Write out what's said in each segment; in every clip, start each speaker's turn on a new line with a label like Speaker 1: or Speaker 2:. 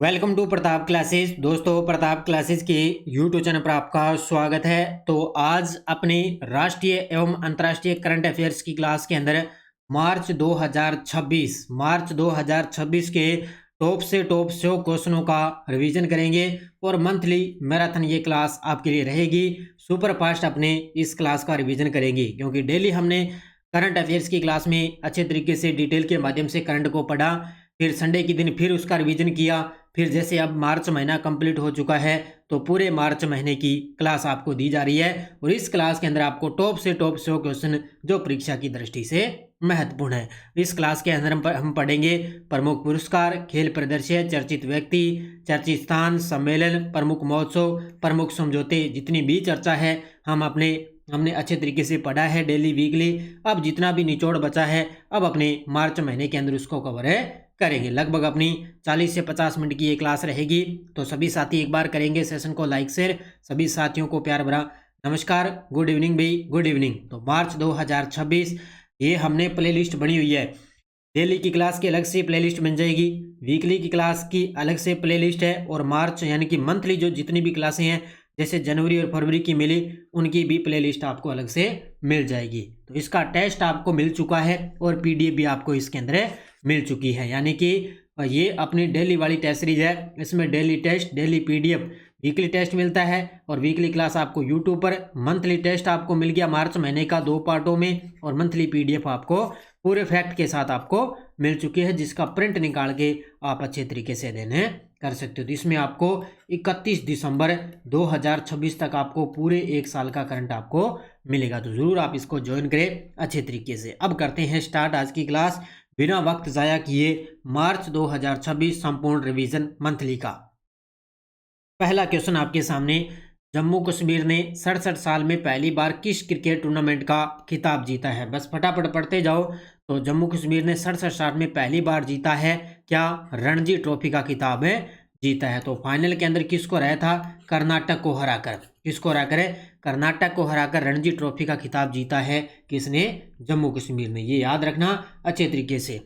Speaker 1: Welcome to Pratap classes. दोस्तों, Pratap classes के YouTube channel पर आपका स्वागत है। तो आज अपने राष्ट्रीय एवं अंतर्राष्ट्रीय करंट अफेयर्स की क्लास के अंदर मार्च 2026 के टॉप से टॉप 100 क्वेश्चनों का रिवीजन करेंगे और मंथली मैराथन ये क्लास आपके लिए रहेगी। सुपर फास्ट अपने इस क्लास का रिवीजन करेंगे क्योंकि डेली हमने करंट अफेयर्स की क्लास में अच्छे तरीके से डिटेल के माध्यम से करंट को पढ़ा, फिर संडे के दिन फिर उसका रिवीजन किया। फिर जैसे अब मार्च महीना कंप्लीट हो चुका है तो पूरे मार्च महीने की क्लास आपको दी जा रही है और इस क्लास के अंदर आपको टॉप से टॉप 100 क्वेश्चन जो परीक्षा की दृष्टि से महत्वपूर्ण है। इस क्लास के अंदर हम पढ़ेंगे प्रमुख पुरस्कार, खेल प्रदर्शन, चर्चित व्यक्ति, चर्चित स्थान, सम्मेलन, प्रमुख महोत्सव, प्रमुख समझौते, जितनी भी चर्चा है हमने अच्छे तरीके से पढ़ा है डेली वीकली। अब जितना भी निचोड़ बचा है अब अपने मार्च महीने के अंदर उसको कवर करेंगे। लगभग अपनी 40 से 50 मिनट की ये क्लास रहेगी। तो सभी साथी एक बार करेंगे सेशन को लाइक शेयर। सभी साथियों को प्यार भरा नमस्कार, गुड इवनिंग भाई, गुड इवनिंग। तो मार्च 2026 ये हमने प्ले लिस्ट बनी हुई है। डेली की क्लास की अलग से प्ले लिस्ट बन जाएगी, वीकली की क्लास की अलग से प्ले लिस्ट है और मार्च यानी कि मंथली जो जितनी भी क्लासें हैं जैसे जनवरी और फरवरी की मिली उनकी भी प्ले लिस्ट आपको अलग से मिल जाएगी। तो इसका टेस्ट आपको मिल चुका है और पीडीएफ भी आपको इसके अंदर मिल चुकी है। यानी कि ये अपनी डेली वाली टेस्ट सीरीज है, इसमें daily test, daily PDF, weekly test मिलता है और वीकली क्लास आपको यूट्यूब पर। मंथली टेस्ट आपको मिल गया मार्च महीने का 2 पार्टों में और मंथली पीडीएफ आपको पूरे फैक्ट के साथ आपको मिल चुकी है जिसका प्रिंट निकाल के आप अच्छे तरीके से देने कर सकते हो। तो इसमें आपको 31 दिसंबर 2026 तक आपको पूरे एक साल का करंट आपको मिलेगा। तो ज़रूर आप इसको ज्वाइन करें अच्छे तरीके से। अब करते हैं स्टार्ट आज की क्लास बिना वक्त ज़ाया किए। मार्च 2026 संपूर्ण रिवीजन मंथली का पहला क्वेश्चन आपके सामने। जम्मू कश्मीर ने 67 साल में पहली बार किस क्रिकेट टूर्नामेंट का खिताब जीता है? बस फटाफट पढ़ते जाओ। तो जम्मू कश्मीर ने 67 साल में पहली बार जीता है क्या? रणजी ट्रॉफी का खिताब है जीता है। तो फाइनल के अंदर किसको रहा था? कर्नाटक को हराकर। किसको हराकर है? कर्नाटक को हराकर रणजी ट्रॉफी का खिताब जीता है किसने? जम्मू कश्मीर ने। ये याद रखना अच्छे तरीके से।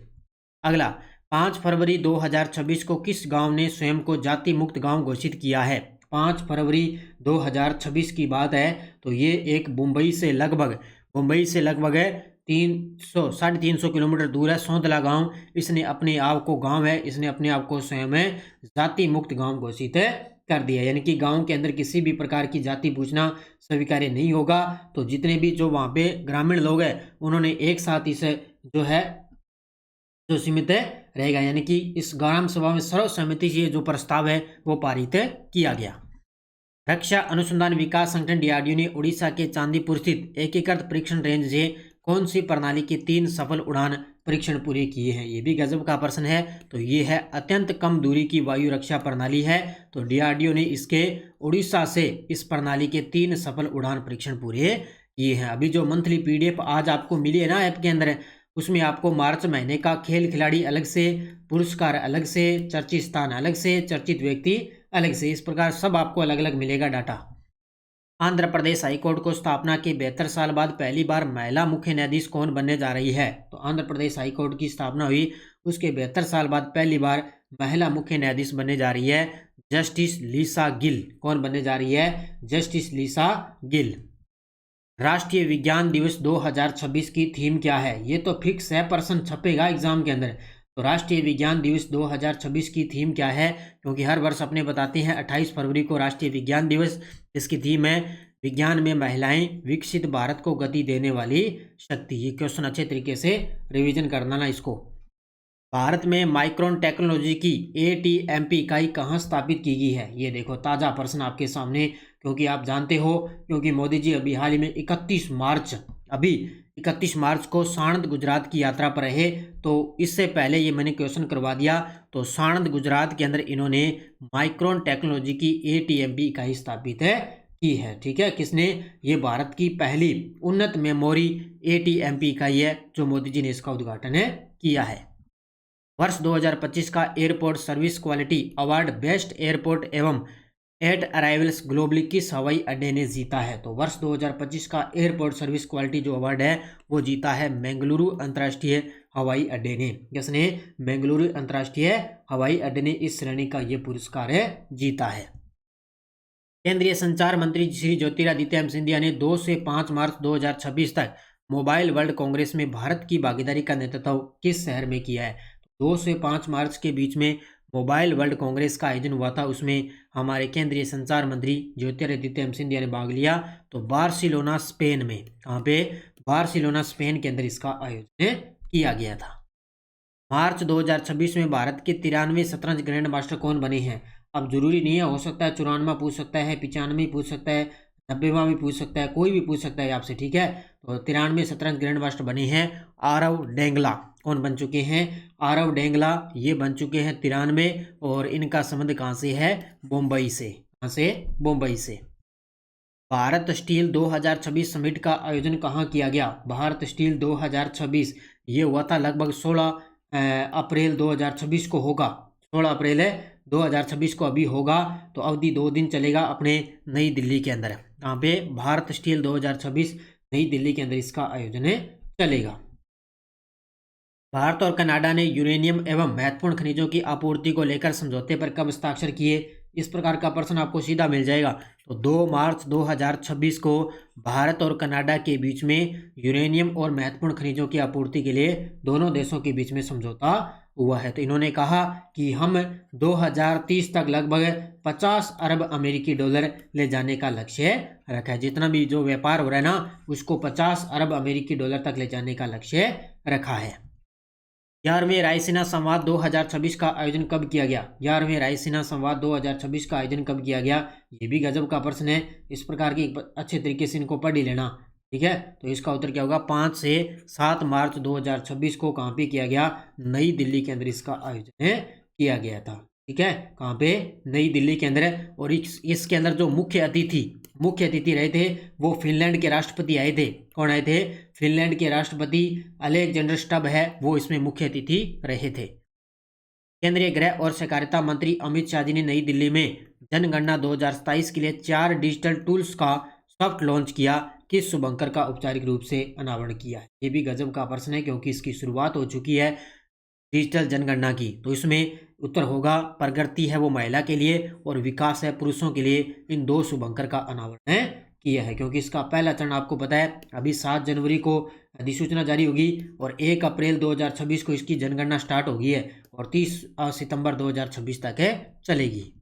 Speaker 1: अगला, 5 फरवरी 2026 को किस गांव ने स्वयं को जाति मुक्त गांव घोषित किया है? 5 फरवरी 2026 की बात है। तो ये एक मुंबई से लगभग है 300-350 किलोमीटर दूर है सौंदला गांव। इसने अपने आप को स्वयं जाति मुक्त गांव घोषित कर दिया। यानी कि गांव के अंदर किसी भी प्रकार की जाति पूछना स्वीकार्य नहीं होगा। तो जितने भी जो वहाँ पे ग्रामीण लोग हैं उन्होंने एक साथ इसे जो सीमित रहेगा। यानी कि इस ग्राम सभा में सर्वसम्मति से जो प्रस्ताव है वो पारित किया गया। रक्षा अनुसंधान विकास संगठन डीआरडीओ ने उड़ीसा के चांदीपुर स्थित एकीकृत परीक्षण रेंज से कौन सी प्रणाली के 3 सफल उड़ान परीक्षण पूरे किए हैं? ये भी गजब का प्रश्न है। तो ये है अत्यंत कम दूरी की वायु रक्षा प्रणाली है। तो डीआरडीओ ने इसके उड़ीसा से इस प्रणाली के 3 सफल उड़ान परीक्षण पूरे किए हैं। अभी जो मंथली पीडीएफ आज आपको मिली है ना ऐप के अंदर, उसमें आपको मार्च महीने का खेल खिलाड़ी अलग से, पुरस्कार अलग से, चर्चित स्थान अलग से, चर्चित व्यक्ति अलग से, इस प्रकार सब आपको अलग अलग मिलेगा डाटा। आंध्र प्रदेश हाईकोर्ट को स्थापना के 72 साल बाद पहली बार महिला मुख्य न्यायाधीश कौन बनने जा रही है? तो आंध्र प्रदेश हाईकोर्ट की स्थापना हुई उसके 72 साल बाद पहली बार महिला मुख्य न्यायाधीश बनने जा रही है जस्टिस लीसा गिल। कौन बनने जा रही है? जस्टिस लीसा गिल। राष्ट्रीय विज्ञान दिवस 2026 की थीम क्या है? ये तो फिक्स है, प्रश्न छपेगा एग्जाम के अंदर। तो राष्ट्रीय विज्ञान दिवस 2026 की थीम क्या है? क्योंकि हर वर्ष अपने बताते हैं 28 फरवरी को राष्ट्रीय विज्ञान दिवस। इसकी थीम है विज्ञान में महिलाएं, विकसित भारत को गति देने वाली शक्ति। ये क्वेश्चन अच्छे तरीके से रिविजन करना ना इसको। भारत में माइक्रोन टेक्नोलॉजी की एटीएमपी इकाई कहाँ स्थापित की गई है? ये देखो ताज़ा प्रश्न आपके सामने। क्योंकि आप जानते हो क्योंकि मोदी जी अभी हाल ही में 31 मार्च को साणंद गुजरात की यात्रा पर रहे। तो इससे पहले ये मैंने क्वेश्चन करवा दिया। तो साणंद गुजरात के अंदर इन्होंने माइक्रोन टेक्नोलॉजी की एटीएमपी इकाई स्थापित की है। ठीक है, किसने? ये भारत की पहली उन्नत मेमोरी एटीएमपी इकाई है जो मोदी जी ने इसका उद्घाटन किया है। वर्ष 2025 का airport service quality award best airport एवं एट अराइवल्स ग्लोबली किस हवाई अड्डे ने जीता है? तो वर्ष 2025 का एयरपोर्ट सर्विस क्वालिटी जो अवार्ड है वो जीता है बेंगलुरु अंतर्राष्ट्रीय हवाई अड्डे ने। किसने? बेंगलुरु अंतर्राष्ट्रीय हवाई अड्डे ने इस श्रेणी का ये पुरस्कार जीता है। केंद्रीय संचार मंत्री श्री ज्योतिरादित्य सिंधिया ने 2 से 5 मार्च 2026 तक मोबाइल वर्ल्ड कांग्रेस में भारत की भागीदारी का नेतृत्व किस शहर में किया है? 2 से 5 मार्च के बीच में मोबाइल वर्ल्ड कांग्रेस का आयोजन हुआ था, उसमें हमारे केंद्रीय संचार मंत्री ज्योतिरादित्य सिंधिया ने भाग लिया। तो बार्सिलोना स्पेन में, कहाँ पे? बार्सिलोना स्पेन के अंदर इसका आयोजन किया गया था। मार्च 2026 में भारत के 93 शतरंज ग्रैंड मास्टर कौन बने हैं? अब जरूरी नहीं है, हो सकता है 94वां पूछ सकता है, 95 पूछ सकता है, 90वां भी पूछ सकता है, कोई भी पूछ सकता है आपसे, ठीक है। तो 93 शतरंज ग्रैंड मास्टर बने हैं आरव डेंगला। कौन बन चुके हैं? आरव डेंगला ये बन चुके हैं 93, और इनका संबंध कहाँ से है? मुंबई से। कहाँ से? मुंबई से। भारत स्टील 2026 समिट का आयोजन कहाँ किया गया? भारत स्टील 2026 ये हुआ था लगभग 16 अप्रैल 2026 को होगा। 16 अप्रैल 2026 को अभी होगा। तो अवधि 2 दिन चलेगा अपने नई दिल्ली के अंदर। यहाँ पे भारत स्टील 2026 नई दिल्ली के अंदर इसका आयोजन चलेगा। भारत और कनाडा ने यूरेनियम एवं महत्वपूर्ण खनिजों की आपूर्ति को लेकर समझौते पर कब हस्ताक्षर किए? इस प्रकार का प्रश्न आपको सीधा मिल जाएगा। तो 2 मार्च 2026 को भारत और कनाडा के बीच में यूरेनियम और महत्वपूर्ण खनिजों की आपूर्ति के लिए दोनों देशों के बीच में समझौता हुआ है। तो इन्होंने कहा कि हम 2030 तक लगभग 50 अरब अमेरिकी डॉलर ले जाने का लक्ष्य रखा है। जितना भी जो व्यापार हो रहा है ना, उसको 50 अरब अमेरिकी डॉलर तक ले जाने का लक्ष्य रखा है। 11वें रायसीना संवाद 2026 का आयोजन कब किया गया? 11वें रायसीना संवाद 2026 का आयोजन कब किया गया? ये भी गजब का प्रश्न है। इस प्रकार की अच्छे तरीके से इनको पढ़ ही लेना, ठीक है। तो इसका उत्तर क्या होगा? 5 से 7 मार्च 2026 को कहाँ पे किया गया? नई दिल्ली के अंदर इसका आयोजन किया गया था, ठीक है। कहाँ पे? नई दिल्ली के अंदर। और इसके अंदर जो मुख्य अतिथि रहे थे वो फिनलैंड के राष्ट्रपति आए थे। कौन आए थे? फिनलैंड के राष्ट्रपति अलेक्जेंडर स्टब है, वो इसमें मुख्य अतिथि रहे थे। केंद्रीय गृह और सहकारिता मंत्री अमित शाह जी ने नई दिल्ली में जनगणना 2027 के लिए 4 डिजिटल टूल्स का सॉफ्ट लॉन्च किया। किस शुभंकर का औपचारिक रूप से अनावरण किया है? ये भी गजब का प्रश्न है, क्योंकि इसकी शुरुआत हो चुकी है डिजिटल जनगणना की। तो इसमें उत्तर होगा प्रगति है वो महिला के लिए और विकास है पुरुषों के लिए। इन 2 शुभंकर का अनावरण किया है, क्योंकि इसका पहला चरण आपको पता है अभी 7 जनवरी को अधिसूचना जारी होगी और 1 अप्रैल 2026 को इसकी जनगणना स्टार्ट होगी है और 30 सितंबर 2026 तक चलेगी।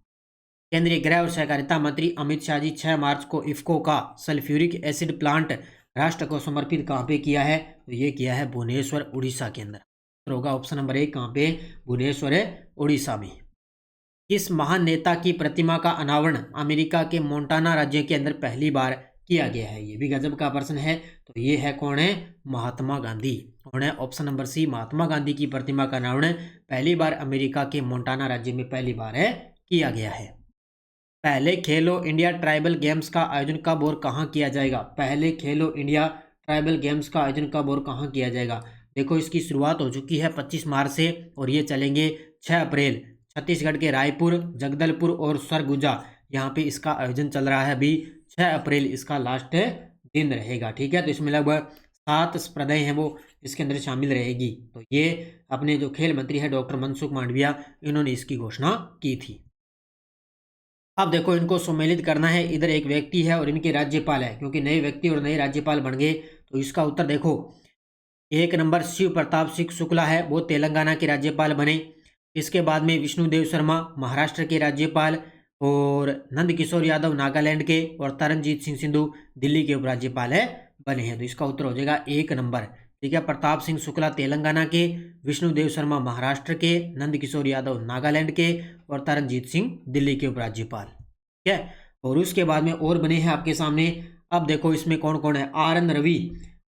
Speaker 1: केंद्रीय गृह और सहकारिता मंत्री अमित शाह जी 6 मार्च को इफ्को का सल्फ्यूरिक एसिड प्लांट राष्ट्र को समर्पित कहाँ पे किया है? तो ये किया है भुवनेश्वर उड़ीसा के अंदर। तो होगा ऑप्शन नंबर 1 कहाँ पे? भुवनेश्वर उड़ीसा में। किस महान नेता की प्रतिमा का अनावरण अमेरिका के मोंटाना राज्य के अंदर पहली बार किया गया है? ये भी गजब का प्रश्न है। तो ये है कौन है? महात्मा गांधी। कौन है? Option number C, Mahatma Gandhi की प्रतिमा का अनावरण पहली बार अमेरिका के मोंटाना राज्य में पहली बार किया गया है। पहले खेलो इंडिया ट्राइबल गेम्स का आयोजन कब और कहाँ किया जाएगा? पहले खेलो इंडिया ट्राइबल गेम्स का आयोजन कब और कहाँ किया जाएगा? देखो इसकी शुरुआत हो चुकी है 25 मार्च से और ये चलेंगे 6 अप्रैल। छत्तीसगढ़ के रायपुर, जगदलपुर और सरगुजा यहाँ पे इसका आयोजन चल रहा है अभी। 6 अप्रैल इसका लास्ट दिन रहेगा, ठीक है। तो इसमें लगभग 7 स्पर्धाएं हैं वो इसके अंदर शामिल रहेगी। तो ये अपने जो खेल मंत्री है डॉक्टर मनसुख मांडविया, इन्होंने इसकी घोषणा की थी। अब देखो इनको सम्मिलित करना है। इधर एक व्यक्ति है और इनके राज्यपाल है, क्योंकि नए व्यक्ति और नए राज्यपाल बन गए। तो इसका उत्तर देखो, 1 नंबर शिव प्रताप सिंह शुक्ला है, वो तेलंगाना के राज्यपाल बने। इसके बाद में विष्णुदेव शर्मा महाराष्ट्र के राज्यपाल, और नंदकिशोर यादव नागालैंड के, और तरनजीत सिंह सिंधु दिल्ली के उपराज्यपाल बने हैं। तो इसका उत्तर हो जाएगा 1 नंबर, ठीक है। प्रताप सिंह शुक्ला तेलंगाना के, विष्णुदेव शर्मा महाराष्ट्र के, नंदकिशोर यादव नागालैंड के और तरनजीत सिंह दिल्ली के उपराज्यपाल, ठीक है। और उसके बाद में और बने हैं आपके सामने। अब देखो इसमें कौन कौन है? R N Ravi.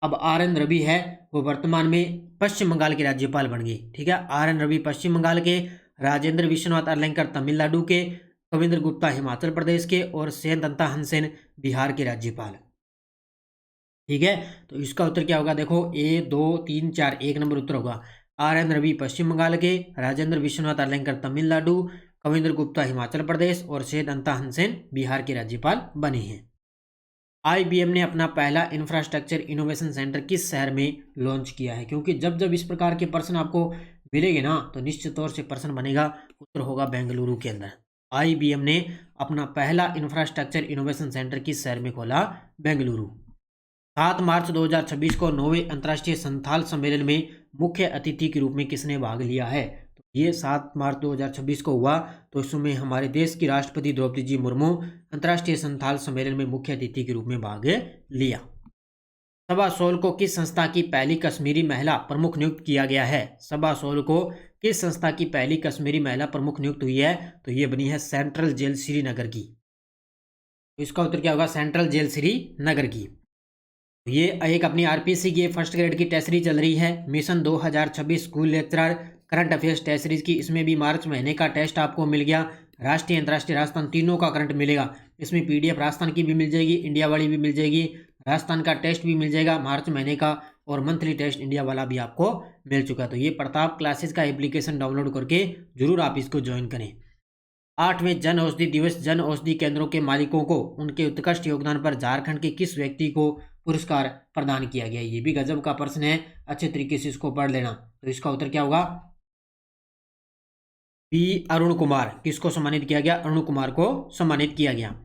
Speaker 1: अब आर एन रवि है वो वर्तमान में पश्चिम बंगाल के राज्यपाल बन गए, ठीक है। आर एन रवि पश्चिम बंगाल के, राजेंद्र विश्वनाथ अरलेंकर तमिलनाडु के, कविंद्र गुप्ता हिमाचल प्रदेश के और सेन हंसेन बिहार के राज्यपाल, ठीक है। तो इसका उत्तर क्या होगा? देखो 1 2 3 4, 1 नंबर उत्तर होगा। आर एन रवि पश्चिम बंगाल के, राजेंद्र विश्वनाथ अरलेंकर तमिलनाडु, कविंद्र गुप्ता हिमाचल प्रदेश और सेन हंसेन बिहार के राज्यपाल बने हैं। IBM ने अपना पहला इंफ्रास्ट्रक्चर इनोवेशन सेंटर किस शहर में लॉन्च किया है? क्योंकि जब जब इस प्रकार के प्रश्न आपको मिलेगी ना तो निश्चित तौर से प्रश्न बनेगा, उत्तर होगा बेंगलुरु के अंदर। IBM ने अपना पहला इंफ्रास्ट्रक्चर इनोवेशन सेंटर किस शहर में खोला? बेंगलुरु। 7 मार्च 2026 को 9वें अंतर्राष्ट्रीय संथाल सम्मेलन में मुख्य अतिथि के रूप में किसने भाग लिया है? तो ये 7 मार्च 2026 को हुआ, तो इसमें हमारे देश की राष्ट्रपति द्रौपदी जी मुर्मू अंतर्राष्ट्रीय संथाल सम्मेलन में मुख्य अतिथि के रूप में भाग लिया। सबा सोल को किस संस्था की पहली कश्मीरी महिला प्रमुख नियुक्त किया गया है? सबा सोल को किस संस्था की पहली कश्मीरी महिला प्रमुख नियुक्त हुई है? तो ये बनी है सेंट्रल जेल श्रीनगर की। तो इसका उत्तर क्या होगा? सेंट्रल जेल श्रीनगर की। ये एक अपनी आरपीसी की फर्स्ट ग्रेड की टेस्ट सीरीज चल रही है, mission 2026 school lecturer current affairs test series की। इसमें भी मार्च महीने का टेस्ट आपको मिल गया, राष्ट्रीय अंतर्राष्ट्रीय राजस्थान तीनों का करंट मिलेगा। इसमें पीडीएफ राजस्थान की भी मिल जाएगी, इंडिया वाली भी मिल जाएगी, राजस्थान का टेस्ट भी मिल जाएगा मार्च महीने का, और मंथली टेस्ट इंडिया वाला भी आपको मिल चुका है। तो ये प्रताप क्लासेस का एप्लीकेशन डाउनलोड करके जरूर आप इसको ज्वाइन करें। 8वें जन औषधि दिवस जन औषधि केंद्रों के मालिकों को उनके उत्कृष्ट योगदान पर झारखंड के किस व्यक्ति को पुरस्कार प्रदान किया गया? ये भी गजब का प्रश्न है, अच्छे तरीके से इसको पढ़ लेना। तो इसका उत्तर क्या होगा? पी अरुण कुमार। किसको सम्मानित किया गया? अरुण कुमार को सम्मानित किया गया।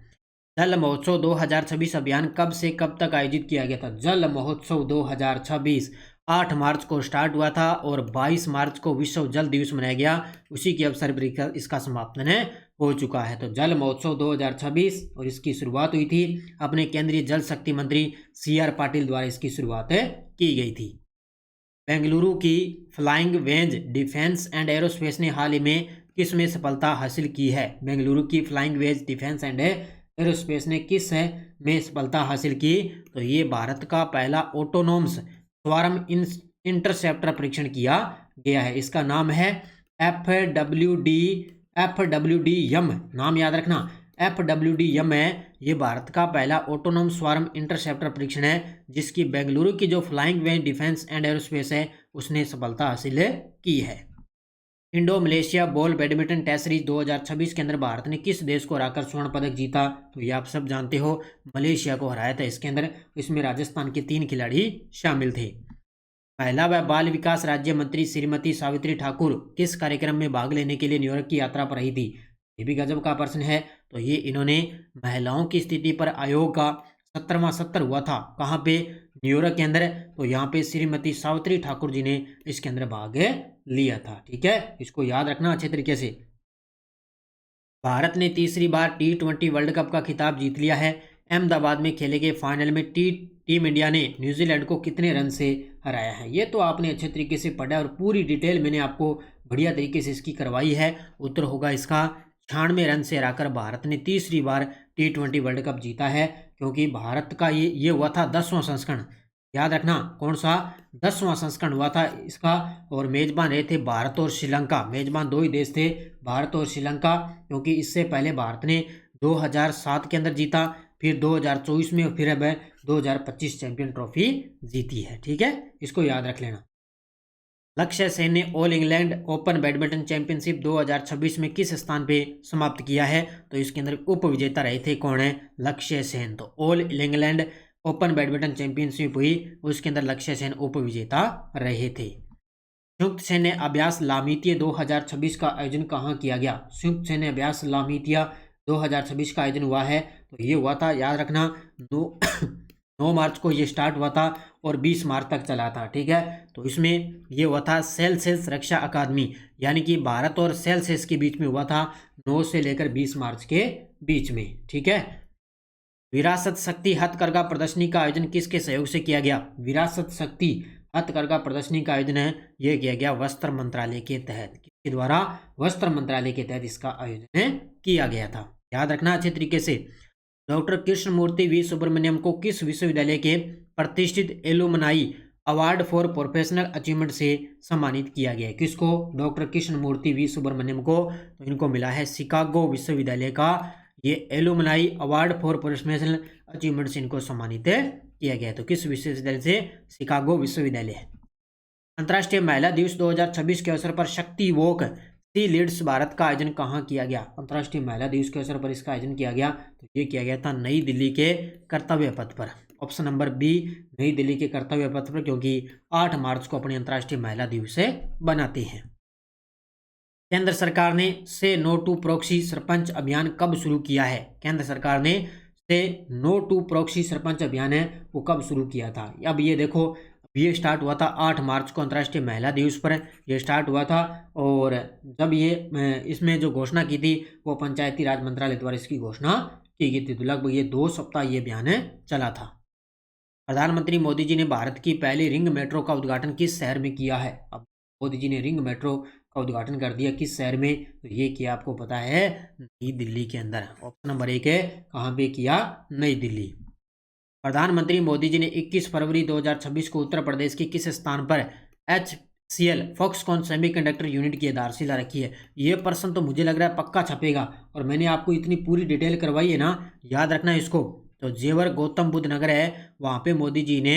Speaker 1: जल महोत्सव 2026 अभियान कब से कब तक आयोजित किया गया था? जल महोत्सव 2026 8 मार्च को स्टार्ट हुआ था और 22 मार्च को विश्व जल दिवस मनाया गया। उसी के अवसर पर इसका समापन हो चुका है। तो जल महोत्सव 2026 और इसकी शुरुआत हुई थी अपने केंद्रीय जल शक्ति मंत्री CR पाटिल द्वारा इसकी शुरुआत की गई थी। बेंगलुरु की flying Wedge Defence and aerospace ने हाल ही में किस में सफलता हासिल की है? बेंगलुरु की flying Wedge Defence and aerospace ने किस में सफलता हासिल की? तो ये भारत का पहला ऑटोनोमस स्वार्म इंटरसेप्टर परीक्षण किया गया है। इसका नाम है FWDM, नाम याद रखना, FWDM है। ये भारत का पहला ऑटोनोम स्वार्म इंटरसेप्टर परीक्षण है, जिसकी बेंगलुरु की जो Flying Wedge Defence and Aerospace है उसने सफलता हासिल की है। Indo Malaysia ball badminton test series 2026 के अंदर भारत ने किस देश को हराकर स्वर्ण पदक जीता? तो ये आप सब जानते हो, मलेशिया को हराया था इसके अंदर। इसमें राजस्थान के 3 खिलाड़ी शामिल थे। महिला व बाल विकास राज्य मंत्री श्रीमती सावित्री ठाकुर किस कार्यक्रम में भाग लेने के लिए न्यूयॉर्क की यात्रा पर रही थी? ये भी गजब का प्रश्न है। तो ये इन्होंने महिलाओं की स्थिति पर आयोग का 17वां सत्र हुआ था, कहाँ पे? न्यूयॉर्क के अंदर। तो यहाँ पे श्रीमती सावित्री ठाकुर जी ने इसके अंदर भाग लिया था। ठीक है, इसको याद रखना अच्छे तरीके से। भारत ने तीसरी बार T20 वर्ल्ड कप का खिताब जीत लिया है। अहमदाबाद में खेले गए फाइनल में टीम इंडिया ने न्यूजीलैंड को कितने रन से हराया है? ये तो आपने अच्छे तरीके से पढ़ा और पूरी डिटेल मैंने आपको बढ़िया तरीके से इसकी करवाई है। उत्तर होगा इसका 96 रन से हराकर भारत ने तीसरी बार T20 वर्ल्ड कप जीता है। क्योंकि भारत का ये हुआ था 10वां संस्करण, याद रखना कौन सा? 10वां संस्करण हुआ था इसका। और मेजबान रहे थे भारत और श्रीलंका। मेजबान 2 ही देश थे, भारत और श्रीलंका। क्योंकि इससे पहले भारत ने 2007 के अंदर जीता, फिर 2024 में और फिर अब 2025 चैंपियन ट्रॉफी जीती है। ठीक है, इसको याद रख लेना। लक्ष्य सेन ने all England open badminton championship 2026 में किस स्थान पे समाप्त किया है? तो इसके अंदर उप विजेता रहे थे कौन है? लक्ष्य सेन। तो all England open badminton championship हुई, उसके अंदर लक्ष्य सेन उप विजेता रहे थे। संयुक्त सैन्य अभ्यास लामितिया 2026 का आयोजन कहाँ किया गया? संयुक्त सैन्य अभ्यास लामितिया 2026 का आयोजन हुआ है। तो ये हुआ था, याद रखना, 9 मार्च को ये स्टार्ट हुआ था और 20 मार्च तक चला था। ठीक है, तो इसमें ये हुआ था सेल्सियस रक्षा अकादमी, यानी कि भारत और सेल्सियस के बीच में हुआ था 9 से लेकर 20 मार्च के बीच में। ठीक है, विरासत शक्ति हथकरघा प्रदर्शनी का आयोजन किसके सहयोग से किया गया? विरासत शक्ति हथकरघा प्रदर्शनी का आयोजन है ये किया गया वस्त्र मंत्रालय के तहत। किसके द्वारा? वस्त्र मंत्रालय के तहत इसका आयोजन किया गया था। याद रखना अच्छे तरीके से। डॉक्टर कृष्णमूर्ति वी सुब्रमण्यम को किस विश्वविद्यालय के प्रतिष्ठित alumni award for professional achievement से सम्मानित किया गया है? किसको? डॉक्टर कृष्णमूर्ति वी सुब्रमण्यम को। तो इनको मिला है शिकागो विश्वविद्यालय का ये alumni award for professional achievement से इनको सम्मानित किया गया। तो किस विश्वविद्यालय से? शिकागो विश्वविद्यालय। अंतर्राष्ट्रीय महिला दिवस 2026 के अवसर पर शक्ति वॉक सी लीड्स भारत का आयोजन कहाँ किया गया? अंतर्राष्ट्रीय महिला दिवस के अवसर पर इसका आयोजन किया गया। तो ये किया गया था नई दिल्ली के कर्तव्य पथ पर। ऑप्शन नंबर बी नई दिल्ली के कर्तव्य पथ पर, क्योंकि 8 मार्च को अपने अंतर्राष्ट्रीय महिला दिवस बनाते हैं। केंद्र सरकार ने से नो टू प्रॉक्सी सरपंच अभियान कब शुरू किया है? केंद्र सरकार ने से नो टू प्रॉक्सी सरपंच अभियान है वो कब शुरू किया था? अब ये देखो, ये स्टार्ट हुआ था 8 मार्च को अंतर्राष्ट्रीय महिला दिवस पर ये स्टार्ट हुआ था। और जब ये इसमें जो घोषणा की थी वो पंचायती राज मंत्रालय द्वारा इसकी घोषणा की गई थी। तो लगभग ये 2 सप्ताह ये अभियान चला था। प्रधानमंत्री मोदी जी ने भारत की पहली रिंग मेट्रो का उद्घाटन किस शहर में किया है? अब मोदी जी ने रिंग मेट्रो का उद्घाटन कर दिया किस शहर में? तो ये किया आपको पता है नई दिल्ली के अंदर। ऑप्शन नंबर 1 है, कहाँ पे किया? नई दिल्ली। प्रधानमंत्री मोदी जी ने 21 फरवरी 2026 को उत्तर प्रदेश के किस स्थान पर HCL फॉक्सकॉन सेमीकंडक्टर यूनिट की आधारशिला रखी है? ये प्रश्न तो मुझे लग रहा है पक्का छपेगा, और मैंने आपको इतनी पूरी डिटेल करवाई है ना, याद रखना इसको। तो जेवर गौतम बुद्ध नगर है, वहां पे मोदी जी ने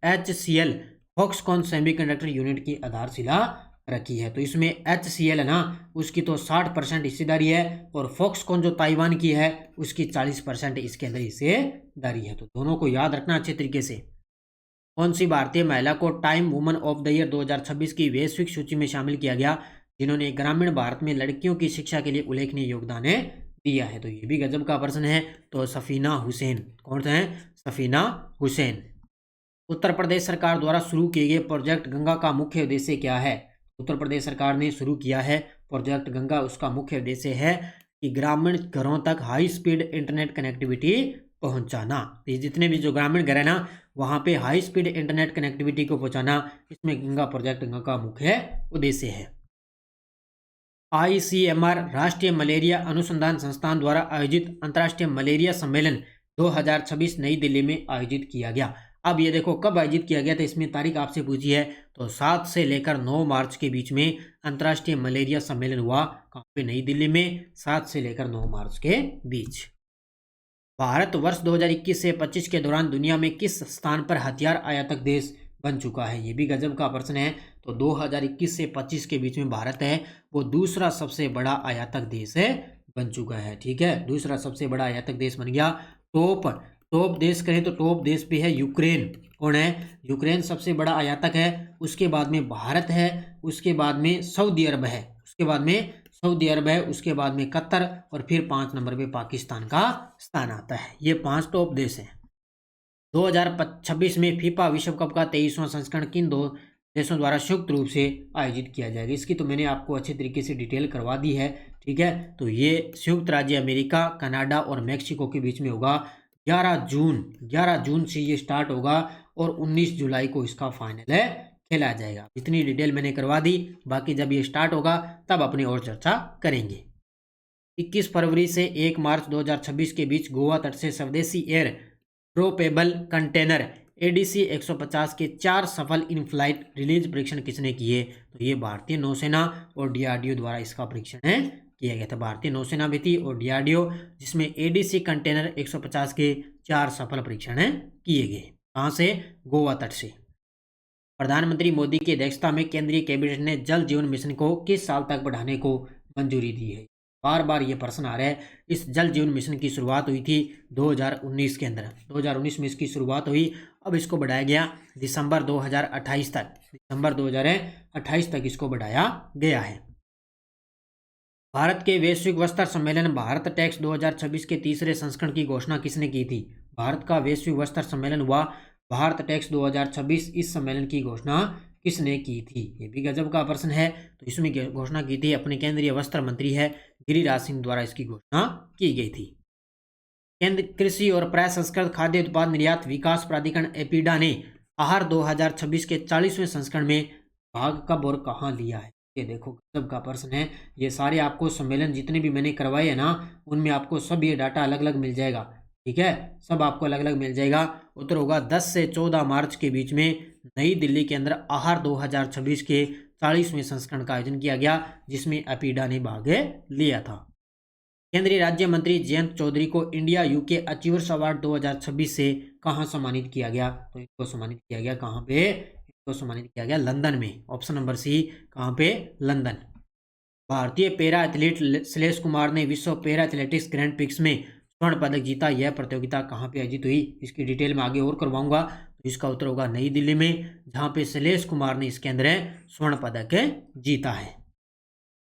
Speaker 1: HCL फॉक्सकॉन सेमीकंडक्टर यूनिट की आधारशिला रखी है। तो इसमें HCL है ना, उसकी तो 60% हिस्सेदारी है, और फॉक्सकॉन जो ताइवान की है उसकी 40% इसके अंदर हिस्सेदारी है। तो दोनों को याद रखना अच्छे तरीके से। कौन सी भारतीय महिला को time woman of the year 2026 की वैश्विक सूची में शामिल किया गया, जिन्होंने ग्रामीण भारत में लड़कियों की शिक्षा के लिए उल्लेखनीय योगदान दिया है? तो ये भी गजब का प्रश्न है। तो सफीना हुसैन, कौन है? सफीना हुसैन। उत्तर प्रदेश सरकार द्वारा शुरू किए गए प्रोजेक्ट गंगा का मुख्य उद्देश्य क्या है? उत्तर प्रदेश सरकार ने शुरू किया है प्रोजेक्ट गंगा, उसका मुख्य उद्देश्य है कि ग्रामीण घरों तक हाई स्पीड इंटरनेट कनेक्टिविटी पहुंचाना। ये जितने भी जो ग्रामीण घर है ना, वहां पे हाई स्पीड इंटरनेट कनेक्टिविटी को पहुंचाना, इसमें गंगा प्रोजेक्ट गंगा का मुख्य उद्देश्य है। ICMR राष्ट्रीय मलेरिया अनुसंधान संस्थान द्वारा आयोजित अंतर्राष्ट्रीय मलेरिया सम्मेलन 2026 नई दिल्ली में आयोजित किया गया। अब ये देखो कब आयोजित किया गया था, इसमें तारीख आपसे पूछी है। तो 7 से लेकर 9 मार्च के बीच में अंतर्राष्ट्रीय मलेरिया सम्मेलन हुआ। कहाँ पे? नई दिल्ली में, 7 से लेकर 9 मार्च के बीच। भारत वर्ष 2021 से 25 के दौरान दुनिया में किस स्थान पर हथियार आयातक देश बन चुका है? ये भी गजब का प्रश्न है। तो 2021 से 25 के बीच में भारत है वो दूसरा सबसे बड़ा आयातक देश बन चुका है। ठीक है, दूसरा सबसे बड़ा आयातक देश बन गया। टॉप देश कहें तो टॉप देश पे है यूक्रेन। कौन है? यूक्रेन सबसे बड़ा आयातक है। उसके बाद में भारत है, उसके बाद में सऊदी अरब है, उसके बाद में सऊदी अरब है, उसके बाद में कतर, और फिर 5 नंबर पे पाकिस्तान का स्थान आता है। ये 5 टॉप देश हैं। 2026 में फीफा विश्व कप का 23वां संस्करण किन 2 देशों द्वारा संयुक्त रूप से आयोजित किया जाएगा? इसकी तो मैंने आपको अच्छे तरीके से डिटेल करवा दी है। ठीक है, तो ये संयुक्त राज्य अमेरिका, कनाडा और मैक्सिको के बीच में होगा। 11 जून से ये स्टार्ट होगा, और 19 जुलाई को इसका फाइनल खेला जाएगा। इतनी डिटेल मैंने करवा दी, बाकी जब ये स्टार्ट होगा तब अपनी और चर्चा करेंगे। 21 फरवरी से 1 मार्च 2026 के बीच गोवा तट से स्वदेशी एयर प्रोपेबल कंटेनर ADC 150 के 4 सफल इन फ्लाइट रिलीज परीक्षण किसने किए? तो ये भारतीय नौसेना और DRDO द्वारा इसका परीक्षण किया गया था। भारतीय नौसेना भी थी और DRDO, जिसमें ADC कंटेनर 150 के 4 सफल परीक्षण किए गए। कहाँ से? गोवा तट से। प्रधानमंत्री मोदी की अध्यक्षता में केंद्रीय कैबिनेट ने जल जीवन मिशन को किस साल तक बढ़ाने को मंजूरी दी है? बार बार ये प्रश्न आ रहा है। इस जल जीवन मिशन की शुरुआत हुई थी 2019 के अंदर, 2019 में इसकी शुरुआत हुई। अब इसको बढ़ाया गया दिसंबर 2028 तक, दिसंबर 2028 तक इसको बढ़ाया गया है। भारत के वैश्विक वस्त्र सम्मेलन भारत टेक्स 2026 के तीसरे संस्करण की घोषणा किसने की थी? भारत का वैश्विक वस्त्र सम्मेलन हुआ भारत टेक्स 2026। इस सम्मेलन की घोषणा किसने की थी? ये भी गजब का प्रश्न है। तो इसमें घोषणा की थी अपने केंद्रीय वस्त्र मंत्री है गिरिराज सिंह द्वारा इसकी घोषणा की गई थी। केंद्र कृषि और प्रसंस्कृत खाद्य उत्पाद निर्यात विकास प्राधिकरण एपीडा ने आहार 2026 के 40वें संस्करण में भाग कब और कहाँ लिया है? ये देखो गजब का प्रश्न है। ये सारे आपको सम्मेलन जितने भी मैंने करवाए हैं ना, उनमें आपको सब ये डाटा अलग अलग मिल जाएगा। ठीक है, सब आपको अलग अलग मिल जाएगा। उत्तर होगा 10 से 14 मार्च के बीच में नई दिल्ली के अंदर आहार 2026 के 40वें संस्करण का आयोजन किया गया, जिसमें एपीडा ने भाग लिया था। केंद्रीय राज्य मंत्री जयंत चौधरी को इंडिया यूके अचीवर्स अवार्ड 2026 से कहाँ सम्मानित किया गया? तो इनको सम्मानित किया गया कहाँ पे? इनको सम्मानित किया गया लंदन में। ऑप्शन नंबर सी, कहाँ पे? लंदन। भारतीय पैरा एथलीट श्लेष कुमार ने विश्व पैरा एथलेटिक्स ग्रैंड प्रिक्स में स्वर्ण पदक जीता। यह प्रतियोगिता कहाँ पे आयोजित हुई, इसकी डिटेल में आगे और करवाऊंगा। तो इसका उत्तर होगा नई दिल्ली में, जहाँ पे शैलेश कुमार ने इसके अंदर स्वर्ण पदक जीता है।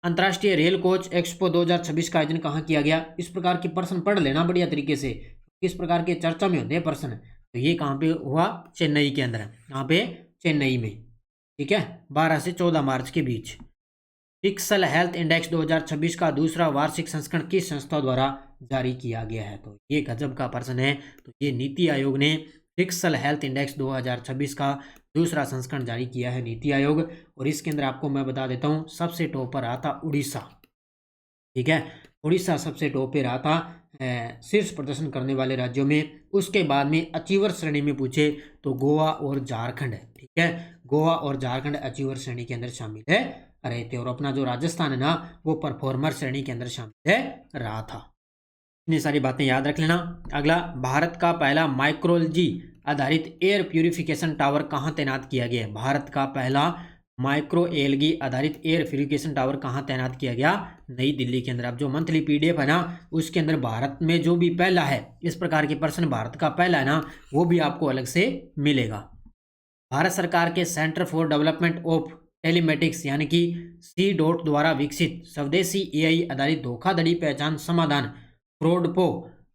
Speaker 1: अंतर्राष्ट्रीय रेल कोच एक्सपो 2026 का आयोजन कहाँ किया गया। इस प्रकार के प्रश्न पढ़ लेना बढ़िया तरीके से, किस प्रकार के चर्चा में होते हैं प्रश्न। तो ये कहाँ पे हुआ, चेन्नई के अंदर, यहाँ पे चेन्नई में, ठीक है, 12 से 14 मार्च के बीच। पिक्सल हेल्थ इंडेक्स 2026 का दूसरा वार्षिक संस्करण किस संस्था द्वारा जारी किया गया है। तो ये गजब का प्रश्न है। तो ये नीति आयोग ने पिक्सल हेल्थ इंडेक्स 2026 का दूसरा संस्करण जारी किया है, नीति आयोग। और इसके अंदर आपको मैं बता देता हूँ, सबसे टॉप पर रहा था उड़ीसा, ठीक है, उड़ीसा सबसे टॉप पे रहा था शीर्ष प्रदर्शन करने वाले राज्यों में। उसके बाद में अचीवर श्रेणी में पूछे तो गोवा और झारखंड, ठीक है, गोवा और झारखंड अचीवर श्रेणी के अंदर शामिल है रहे थे। और अपना जो राजस्थान है ना, वो परफॉर्मर श्रेणी के अंदर शामिल है रहा था। इतनी सारी बातें याद रख लेना। अगला, भारत का पहला माइक्रोलॉजी आधारित एयर प्यूरिफिकेशन टावर कहाँ तैनात किया गया है। भारत का पहला माइक्रो एलगी आधारित एयर प्यूरिफिकेशन टावर कहाँ तैनात किया गया, नई दिल्ली के अंदर। अब जो मंथली पीडीएफ है ना, उसके अंदर भारत में जो भी पहला है, इस प्रकार के प्रश्न भारत का पहला है ना, वो भी आपको अलग से मिलेगा। भारत सरकार के centre for development of telematics यानी कि C.DOT द्वारा विकसित स्वदेशी एआई आधारित धोखाधड़ी पहचान समाधान फ्रॉडपो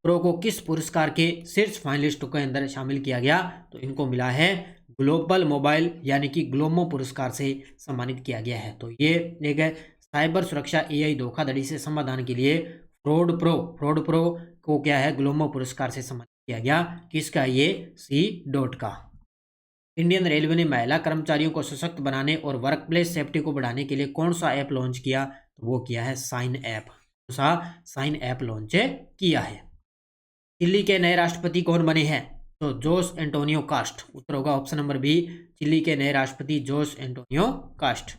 Speaker 1: प्रो को किस पुरस्कार के शीर्ष फाइनलिस्टों के अंदर शामिल किया गया। तो इनको मिला है ग्लोबल मोबाइल यानी कि ग्लोमो पुरस्कार से सम्मानित किया गया है। तो ये एक साइबर सुरक्षा एआई धोखाधड़ी से समाधान के लिए फ्रॉड प्रो को क्या है, ग्लोमो पुरस्कार से सम्मानित किया गया। किसका, ये C.DOT का। इंडियन रेलवे ने महिला कर्मचारियों को सशक्त बनाने और वर्क प्लेस सेफ्टी को बढ़ाने के लिए कौन सा ऐप लॉन्च किया। तो वो किया है साइन ऐप, कौन सा, साइन ऐप लॉन्च किया है। चिली के नए राष्ट्रपति कौन बने हैं। तो जोस एंटोनियो कास्ट, उत्तर होगा ऑप्शन नंबर बी, चिली के नए राष्ट्रपति जोस एंटोनियो कास्ट।